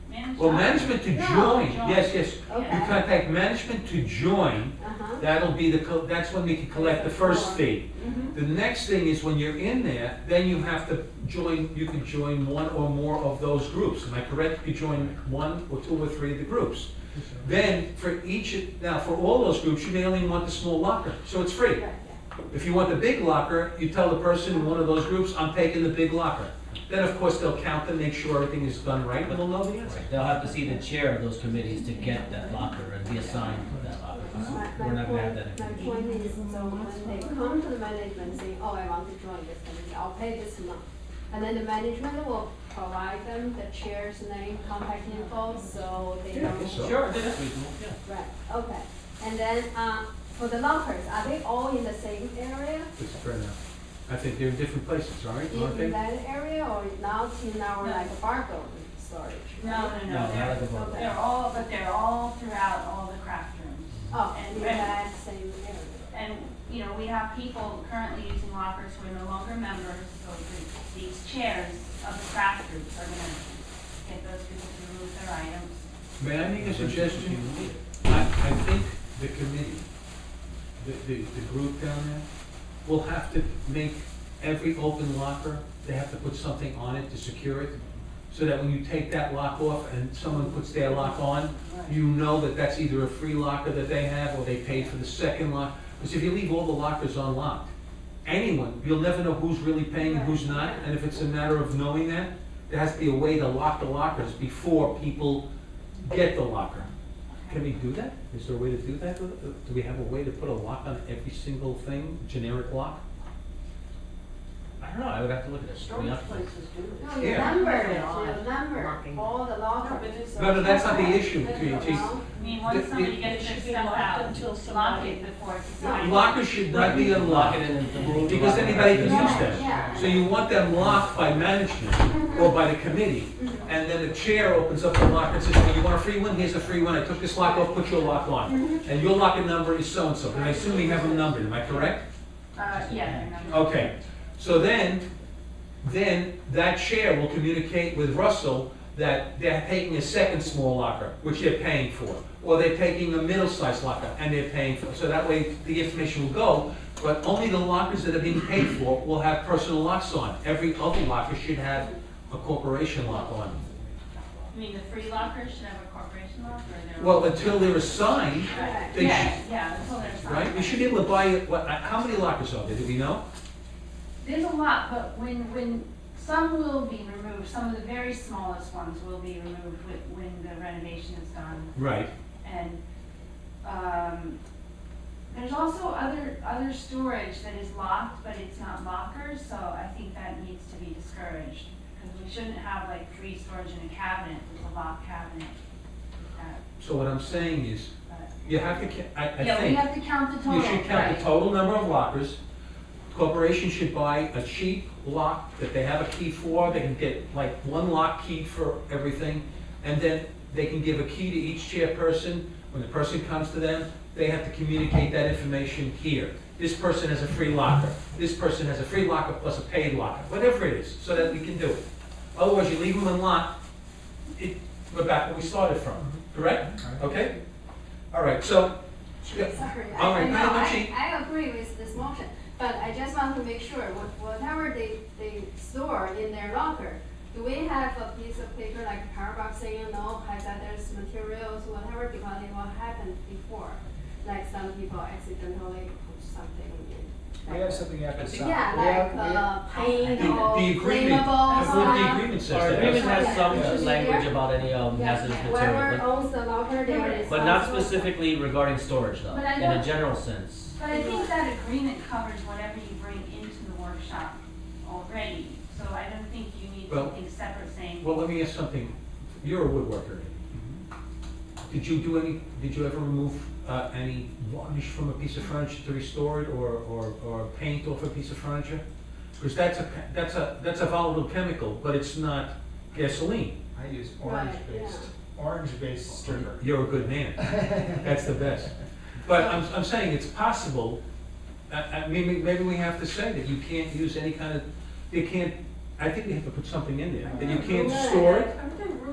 Management. Well, management to No. join, yes, yes. You Okay. contact management to join, Uh-huh. that'll be that's when we can collect the first fee. Mhm. The next thing is when you're in there, then you have to join, you can join one or more of those groups. Am I correct? You join one or two or three of the groups. Then for now for all those groups, you may only want the small locker, so it's free. Right, yeah. If you want the big locker, you tell the person in one of those groups, I'm taking the big locker. Then, of course, they'll count and make sure everything is done right, and they'll know the answer. They'll have to see the chair of those committees to get that locker and be assigned to that locker. We're not gonna have that. My point is, so when they come to the management saying, oh, I want to join this committee, I'll pay this amount. And then the management will provide them the chair's name, contact info, so they Yeah, I know. guess so. Sure, that's reasonable, yeah. Right, okay. And then, for the lockers, are they all in the same area? This is fair enough. I think they're in different places, aren't In they? that area, or not in our, like, barcode storage? No, No, not like a bar. They're all throughout all the craft rooms. Oh, And- in that same area. And, you know, we have people currently using lockers who are no longer members, so these chairs of the craft groups are gonna get those people to remove their items. May I make a suggestion? I think the committee, the group down there, will have to make every open locker, they have to put something on it to secure it, so that when you take that lock off and someone puts their lock on, you know that that's either a free locker that they have or they paid for the second lock. Because if you leave all the lockers unlocked, anyone, you'll never know who's really paying and who's not, and if it's a matter of knowing that, there has to be a way to lock the lockers before people get the locker. Can we do that? Is there a way to do that? Do we have a way to put a lock on every single thing, generic lock? I don't know, I would have to look at it. Storage places do this. No, you Yeah. number it, Yeah. you number all the lockers. No, that's not the issue, No, T. I mean, once The- somebody the- gets It their should be stuff locked out, until lock somebody- it before it's No. assigned. Lockers should not be Lock unlocked, it in and remove the because locker. anybody can use Yeah, them. yeah. So you want them locked by management or by the committee, and then the chair opens up the locker and says, well, you want a free one? Here's a free one, I took this lock off, put your lock on. And your locker number is so-and-so, and I assume you have them numbered, am I correct? Yeah, I remember. Okay, so then that chair will communicate with Russell that they're taking a second small locker, which they're paying for, or they're taking a middle-sized locker and they're paying for, so that way the information will go, but only the lockers that are being paid for will have personal locks on. Every other locker should have a corporation lock on. I mean, the free lockers should have a corporation lock, or they're. Well, until they're assigned, Right. they Yes, should, yeah, until they're assigned. right? You should be able to buy it, how many lockers are there, do we know? There's a lot, but when some will be removed, some of the very smallest ones will be removed when the renovation is done. Right. And, there's also other storage that is locked, but it's not lockers, so I think that needs to be discouraged. Because we shouldn't have like free storage in a cabinet, with a locked cabinet. So what I'm saying is, But- you have to, I Yeah, we think, have to count the total, you should count right. the total number of lockers. Corporation should buy a cheap lock that they have a key for, they can get like one lock key for everything, and then they can give a key to each chairperson. When the person comes to them, they have to communicate that information here. This person has a free locker, this person has a free locker plus a paid locker, whatever it is, so that we can do it. Otherwise, you leave them unlocked, we're back where we started from, correct? Okay? All right, so, yeah. Sorry, All right, I know, Madam Chief. I agree with this motion, but I just want to make sure, whatever they store in their locker, do we have a piece of paper like a power box saying, no, hazardous materials, whatever, because it will happen before, like some people accidentally put something in. We have something you have to sign. Yeah, We have- like, paint The or agreement, flammable the stuff. agreement says Our that. agreement has Yeah. some Yeah. language about any Yeah, hazardous whoever material, owns the locker, they are but not responsible. specifically regarding storage though, But I in don't- a general sense. But I think that agreement covers whatever you bring into the workshop already, so I don't think you need Well- something separate saying. Well, let me ask something. You're a woodworker. Did you ever remove any varnish from a piece of furniture to restore it, or paint off a piece of furniture? Because that's a volatile chemical, but it's not gasoline. I use Right, orange-based stripper. You're a good man. That's the best. But I'm saying it's possible, maybe we have to say that you can't use any kind of, you can't, I think we have to put something in there, that you can't store it.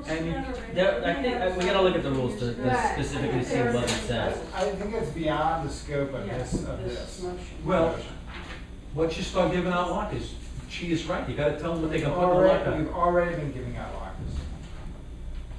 And you- I think, we gotta look at the rules to specifically see what it says. I think it's beyond the scope of this. Well, once you start giving out lockers, she is right, you gotta tell them what they can put in the locker. We've already been giving out lockers.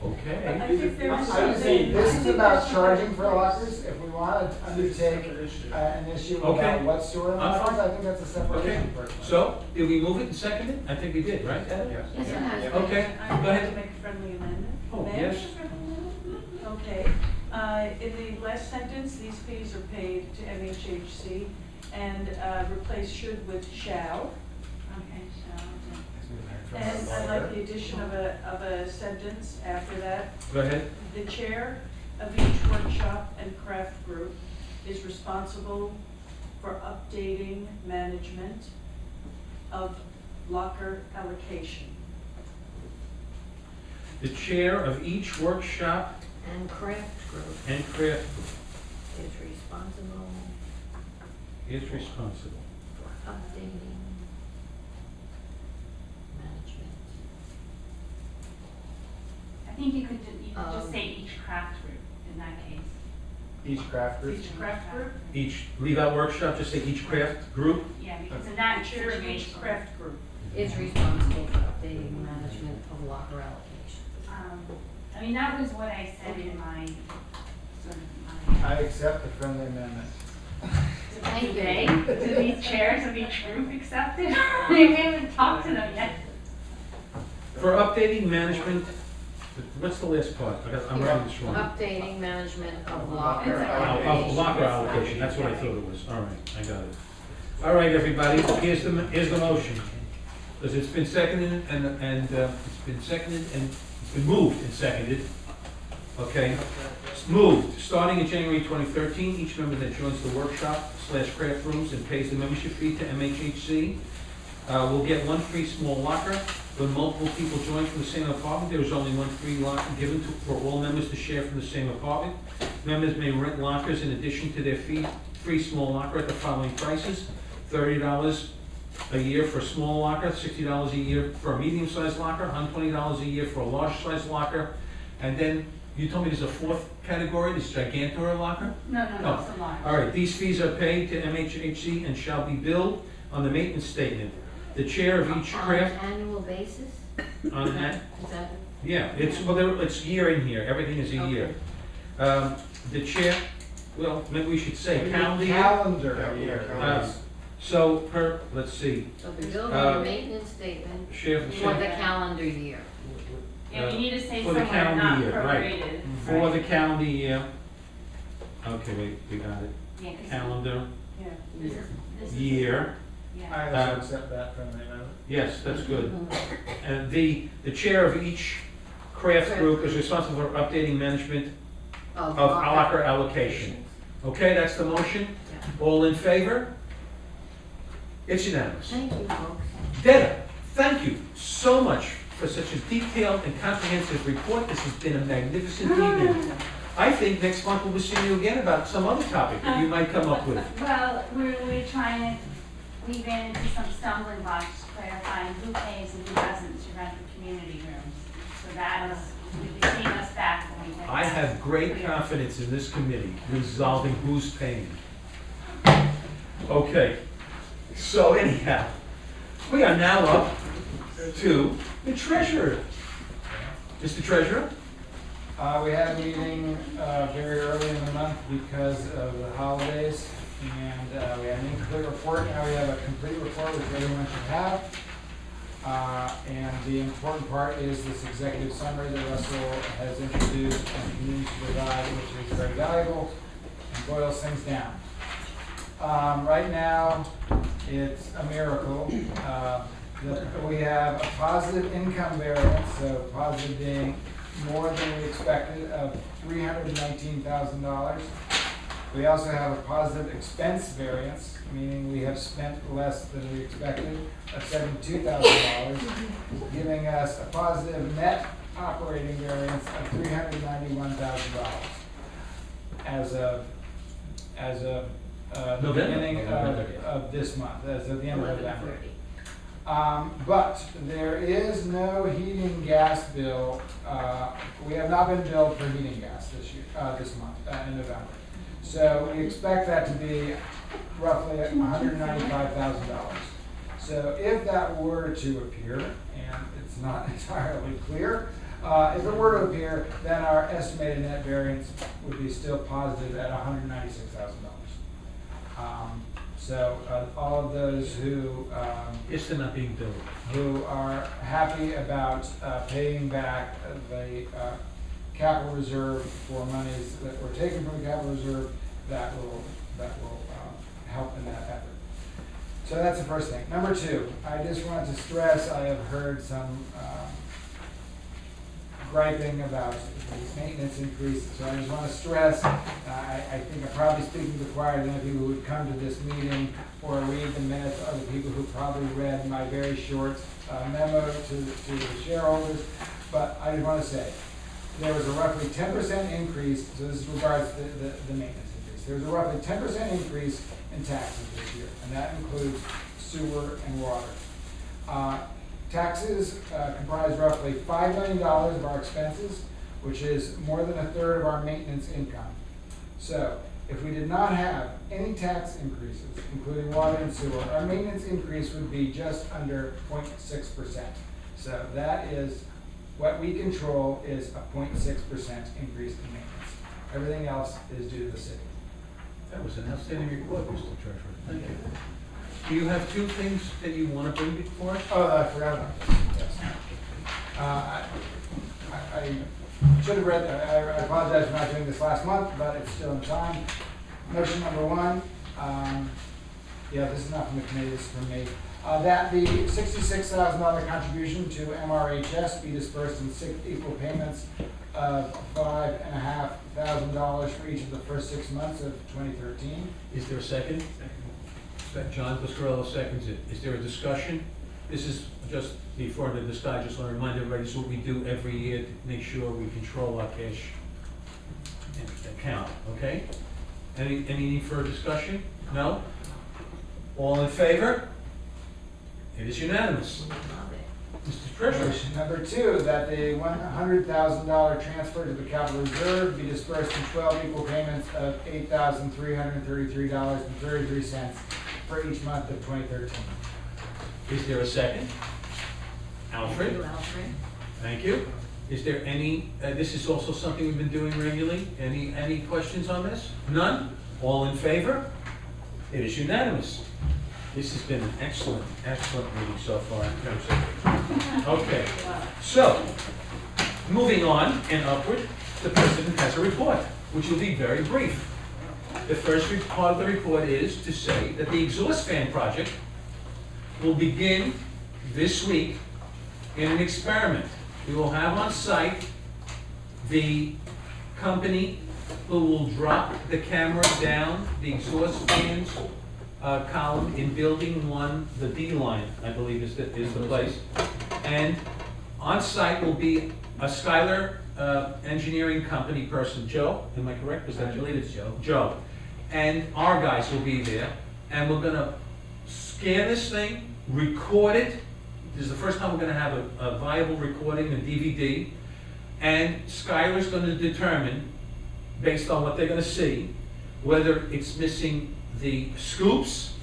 Okay. I think there is I would say something. this is about charging for lockers. If we want to undertake an issue Okay. about what storing I'm lockers, fine. I think that's a separate Okay, issue personally. so, did we move it and second it? I think we did, right? Yes. Yes, it has. Okay, I'm go going ahead. to make a friendly amendment. Oh, May I yes. make a friendly amendment? Okay. In the last sentence, these fees are paid to MHHC and replace should with shall. Okay, so, And I'd like the addition of a sentence after that. Go ahead. The chair of each workshop and craft group is responsible for updating management of locker allocation. The chair of each workshop And craft group and craft is responsible is responsible. for updating management. I think you could just say each craft group in that case. Each craft group. Each craft group, Each, leave out workshop, just say each craft group. Yeah, because in the that chair of each situation, craft group. Is responsible for updating management of locker allocation. I mean, that was what I said in my, sort of, I accept the friendly amendment. do they, do these chairs of each group accept it? We haven't talked to them yet. For updating management, what's the last part? I'm writing this wrong. Updating management of locker It's okay. allocation. Locker allocation, that's what I thought it was. All right, I got it. All right, everybody, here's the motion. Because it's been seconded and it's been moved and seconded. Okay? It's moved, starting in January 2013, each member that joins the workshop/craft rooms and pays the membership fee to MHHC will get one free small locker. When multiple people join from the same apartment, there is only one free locker given for all members to share from the same apartment. Members may rent lockers in addition to their free small locker at the following prices: $30 a year for a small locker, $60 a year for a medium-sized locker, $120 a year for a large-sized locker. And then you told me there's a fourth category, this Gigantor locker? No, Oh. it's a lot. All right, these fees are paid to MHHC and shall be billed on the maintenance statement. The chair of each craft, On an annual basis? on that, Is that? yeah, it's year in here, everything is a year. The chair, well, maybe we should say calendar year. Calendar year. So let's see, So the bill on the maintenance statement share, for the calendar year. Yeah, we need to say for the somewhere calendar not year, right. prorated. For the calendar year. Okay, wait, we got it. Yeah, 'cause Calendar Yeah. this is- year. Yeah. I also accept that friendly amendment. Yes, that's good. And the chair of each craft group is responsible for updating management of locker allocation. Okay, that's the motion. All in favor? It's unanimous. Thank you, folks. Detta, thank you so much for such a detailed and comprehensive report. This has been a magnificent evening. I think next month we'll be seeing you again about some other topic that you might come up with. Well, we're trying to, we ran into some stumbling blocks clarifying who pays and who doesn't to rent the community rooms. So that is, you'll be seeing us back when we get. I that have great clear. confidence in this committee resolving who's paying. Okay, so anyhow, we are now up to the treasurer. Mr. Treasurer? We had a meeting very early in the month because of the holidays, and we had an incomplete report. Now we have a complete report, which everyone should have. And the important part is this executive summary that Russell has introduced and continues to provide, which is very valuable and boils things down. Right now, it's a miracle that we have a positive income variance, so positive being more than we expected, of $319,000. We also have a positive expense variance, meaning we have spent less than we expected, of $72,000, giving us a positive net operating variance of $391,000 as of as of the November. beginning November. of this month, as of the end of November. 11:30. But there is no heating gas bill. We have not been billed for heating gas this month, in November. So we expect that to be roughly $195,000. So if that were to appear, and it's not entirely clear, if it were to appear, then our estimated net variance would be still positive at $196,000. So all of those who It's still not being billed. who are happy about paying back the capital reserve for monies that were taken from the capital reserve, that will help in that effort. So that's the first thing. Number two, I just wanted to stress, I have heard some griping about the maintenance increase, so I just want to stress, I think I'm probably speaking to the choir, the people who would come to this meeting or read the minutes, other people who probably read my very short memo to the shareholders, but I just want to say, there was a roughly 10% increase, so this regards the maintenance increase. There was a roughly 10% increase in taxes this year, and that includes sewer and water. Taxes comprise roughly $5 million of our expenses, which is more than a third of our maintenance income. So, if we did not have any tax increases, including water and sewer, our maintenance increase would be just under 0.6%. So that is what we control, is a 0.6% increase in maintenance. Everything else is due to the city. That was an outstanding report, Mr. Treasurer. Thank you. Do you have two things that you want to bring before us? Oh, I forgot about this, yes. I should have read, I apologize for not doing this last month, but it's still in time. Motion number one, yeah, this is not from the committee, this is from me. That the $66,000 contribution to MRHS be dispersed in 6 equal payments of $5,500 for each of the first 6 months of 2013. Is there a second? John Pascarello seconds it. Is there a discussion? This is just before the discussion, I just want to remind everybody, this is what we do every year to make sure we control our cash account, okay? Any need for a discussion? No? All in favor? It is unanimous. Mr. Treasurer. Motion number two, that the $100,000 transfer to the capital reserve be dispersed in 12 equal payments of $8,333.33 for each month of 2013. Is there a second? Alfred? Thank you, Alfred. Thank you. Is there any, this is also something we've been doing regularly. Any questions on this? None? All in favor? It is unanimous. This has been an excellent meeting so far in terms of, okay. So, moving on and upward, the President has a report, which will be very brief. The first part of the report is to say that the exhaust fan project will begin this week in an experiment. We will have on site the company who will drop the camera down the exhaust fans column in building 1, the D line, I believe is the place. And on site will be a Skylar engineering company person, Joe, am I correct? Was that I believe it's Joe. Joe. And our guys will be there, and we're gonna scan this thing, record it. This is the first time we're gonna have a viable recording, a DVD, and Skylar's gonna determine, based on what they're gonna see, whether it's missing the scoops,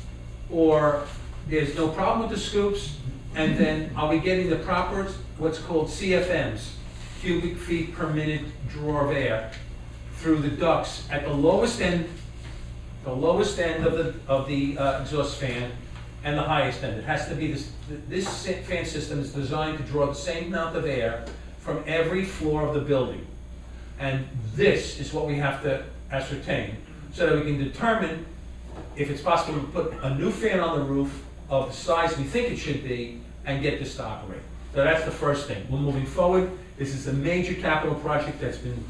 or there's no problem with the scoops, and then are we getting the proper, what's called CFMs, cubic feet per minute draw of air, through the ducts at the lowest end of the exhaust fan, and the highest end. It has to be this fan system is designed to draw the same amount of air from every floor of the building. And this is what we have to ascertain, so that we can determine if it's possible to put a new fan on the roof of the size we think it should be and get this to operate. So that's the first thing. We're moving forward. This is a major capital project that's been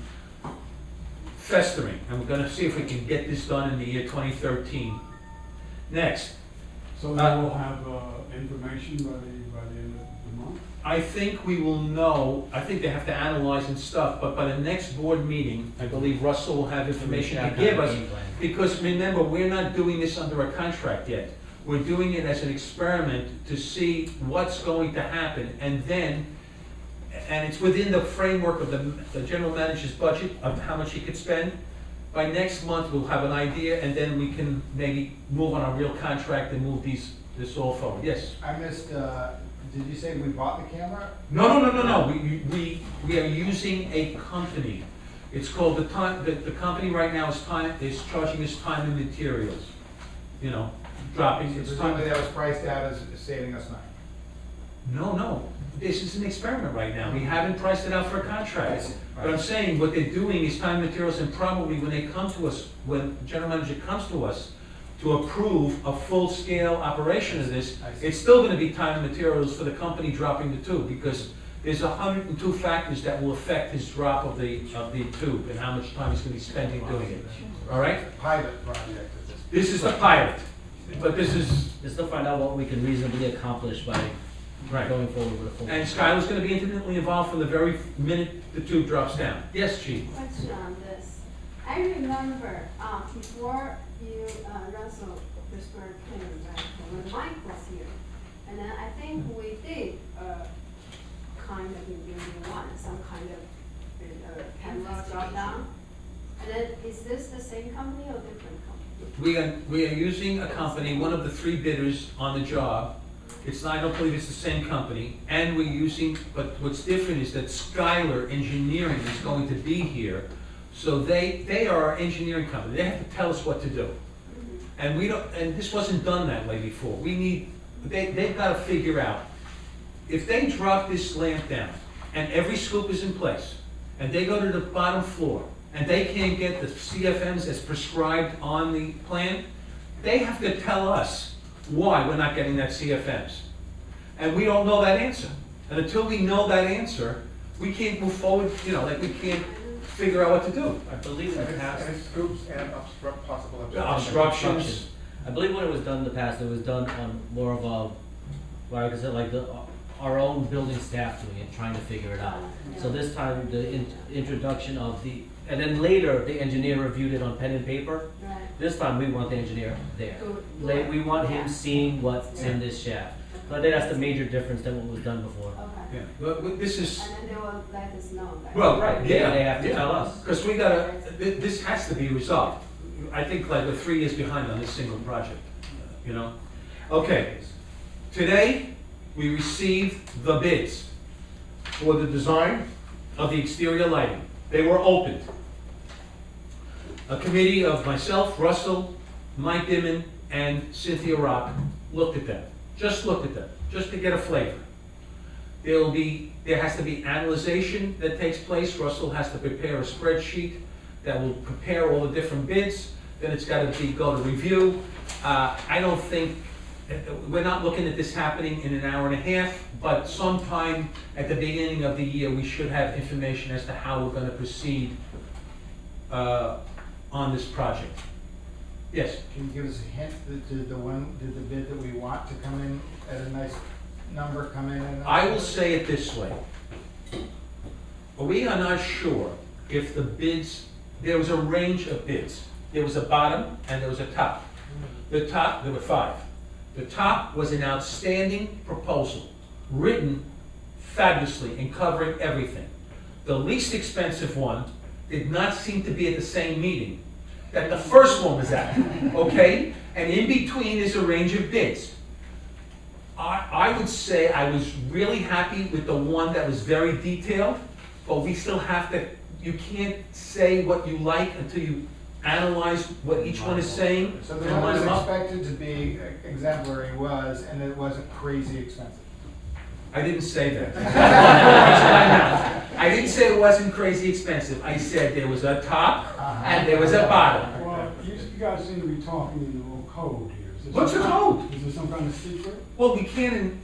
festering, and we're going to see if we can get this done in the year 2013. Next. So then we'll have information by the end of the month? I think we will know, I think they have to analyze and stuff, but by the next board meeting, I believe Russell will have information to give us. Because remember, we're not doing this under a contract yet. We're doing it as an experiment to see what's going to happen, and then, and it's within the framework of the general manager's budget of how much he could spend. By next month, we'll have an idea, and then we can maybe move on a real contract and move this all forward. Yes? I missed, did you say we bought the camera? No. We are using a company. It's called the company right now is charging us time and materials. You know, dropping its time. Presumably that was priced out as saving us money. No. This is an experiment right now. We haven't priced it out for a contract. Right. But I'm saying what they're doing is time and materials, and probably when they come to us, when the general manager comes to us to approve a full-scale operation of this, it's still gonna be time and materials for the company dropping the tube, because there's 102 factors that will affect his drop of the tube and how much time he's gonna be spending doing it. All right? Pilot project. This is the pilot, but this is, Just to find out what we can reasonably accomplish by right. going forward with a full. And Skylar's gonna be intimately involved from the very minute the tube drops down. Yes, Chief? Question on this. I remember, before you, Russell Christopher came, right, when Mike was here, and then I think we did, kind of in building one, some kind of, canvas drop down. And then, is this the same company or different company? We are using a company, one of the 3 bidders on the job. It's not, I don't believe it's the same company, and we're using, but what's different is that Skylar Engineering is going to be here. So they are our engineering company. They have to tell us what to do. And we don't, and this wasn't done that way before. They've got to figure out, if they drop this lamp down and every scoop is in place, and they go to the bottom floor, and they can't get the CFMs as prescribed on the plan, they have to tell us why we're not getting that CFMs. And we don't know that answer. And until we know that answer, we can't move forward, you know, like we can't figure out what to do. I believe in the past. And it scoops and possible Obstructions. I believe when it was done in the past, it was done on more of a, like I said, like our own building staff doing it, trying to figure it out. So this time, the introduction of and then later, the engineer reviewed it on pen and paper. Right. This time, we want the engineer there. Good. We want him seeing what's in this shaft. So I think that's the major difference than what was done before. Okay. Yeah, but this is, And then they will let us know, right? well, Right, yeah. they have to tell us. Because we gotta, this has to be resolved. I think like we're 3 years behind on this single project, you know? Okay, today, we received the bids for the design of the exterior lighting. They were opened. A committee of myself, Russell, Mike Dimon, and Cynthia Rock looked at them. Just looked at them, just to get a flavor. There has to be analyzation that takes place. Russell has to prepare a spreadsheet that will prepare all the different bids. Then it's got to go to review. I don't think, we're not looking at this happening in an hour and a half, but sometime at the beginning of the year, we should have information as to how we're going to proceed on this project. Yes? Can you give us a hint, did the bid that we want to come in at a nice number come in? At a I will say it this way. We are not sure if the bids, there was a range of bids. There was a bottom and there was a top. The top, there were 5. The top was an outstanding proposal, written fabulously and covering everything. The least expensive one did not seem to be at the same meeting that the first one was at, okay? And in between is a range of bids. I would say I was really happy with the one that was very detailed, but we still have to, you can't say what you like until you analyze what each one is saying. So the and one line that them was up. expected to be exemplary was, and it wasn't crazy expensive. I didn't say that. I didn't say it wasn't crazy expensive. I said there was a top and there was a bottom. Well, you guys seem to be talking in the wrong code here. Is there What's the code? Is there some kind of secret? Well, we can't,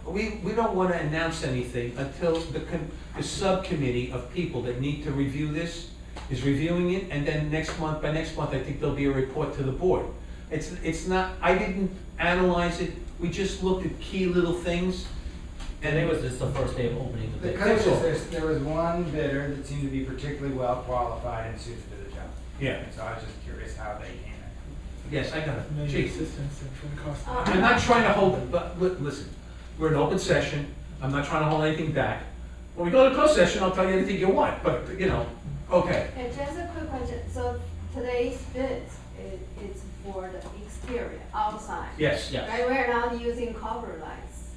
we don't want to announce anything until the subcommittee of people that need to review this is reviewing it, and then by next month, I think there'll be a report to the board. It's not, I didn't analyze it, we just looked at key little things. And it was just the first day of opening the The bid. code is there was one bidder that seemed to be particularly well qualified and suited to the job. Yeah, And so I was just curious how they came in. yes, I got it. Chief, for the cost. I'm not trying to hold it, but listen, we're in open session, I'm not trying to hold anything back. When we go to closed session, I'll tell you anything you want, but, you know, okay. And just a quick question, so today's bid is for the exterior, outside? Yes. Yes. Right, we're not using cover lights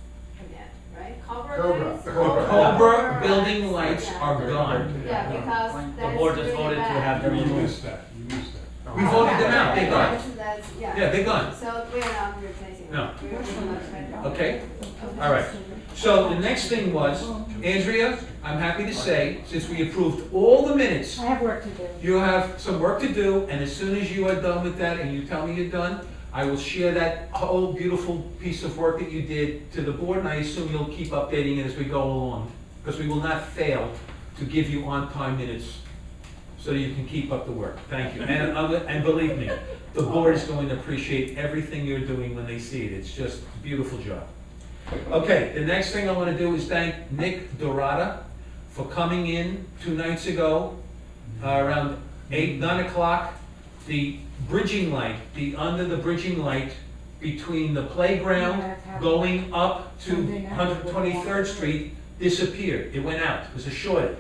again, right? Cover Cobra. lights? Cobra building lights are gone. Yeah, because that's. The board just really voted to bad. have them You removed. missed that, you missed that. We voted them out, they're gone. That's, yeah. Yeah, they're gone. So we're not replacing them. No. We're pretty much right. Okay, all right. So the next thing was, Andrea, I'm happy to say, since we approved all the minutes, I have work to do. you have some work to do, and as soon as you are done with that and you tell me you're done, I will share that whole beautiful piece of work that you did to the board, and I assume you'll keep updating it as we go along, because we will not fail to give you on-time minutes so that you can keep up the work. Thank you. And believe me, the board is going to appreciate everything you're doing when they see it. It's just a beautiful job. Okay, the next thing I want to do is thank Nick Dorada for coming in 2 nights ago, around 8, 9 o'clock. The bridging light, under the bridging light between the playground going up to 123rd Street disappeared. It went out. It was a short.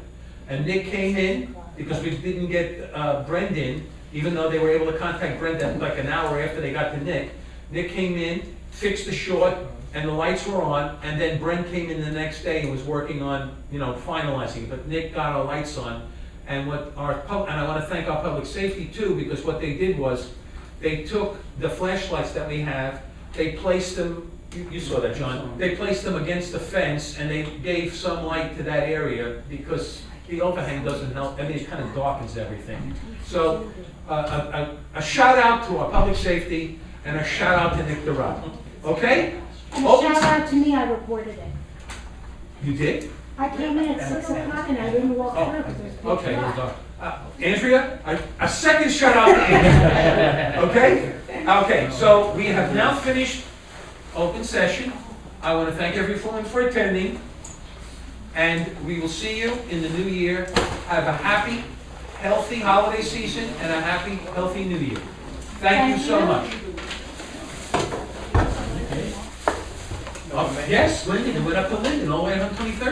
And Nick came in because we didn't get Brendan, even though they were able to contact Brendan like an hour after they got to Nick. Nick came in, fixed the short, and the lights were on, and then Brent came in the next day and was working on, finalizing it. But Nick got our lights on, and and I want to thank our public safety too, because what they did was, they took the flashlights that we have, they placed them, you saw that, John, they placed them against the fence, and they gave some light to that area, because the overhang doesn't help, it kind of darkens everything. So, a shout out to our public safety, and a shout out to Nick Dorado, okay? And a shout out to me, I reported it. You did? I came in at 6 o'clock and I didn't walk through because it was pitch Okay, dark. Andrea, a second shout out to Andrea, okay? Okay, so we have now finished open session. I want to thank everyone for attending, and we will see you in the new year. Have a happy, healthy holiday season and a happy, healthy new year. Thank you so much. Yes, Linden, it went up to Linden, all the way up on 23rd.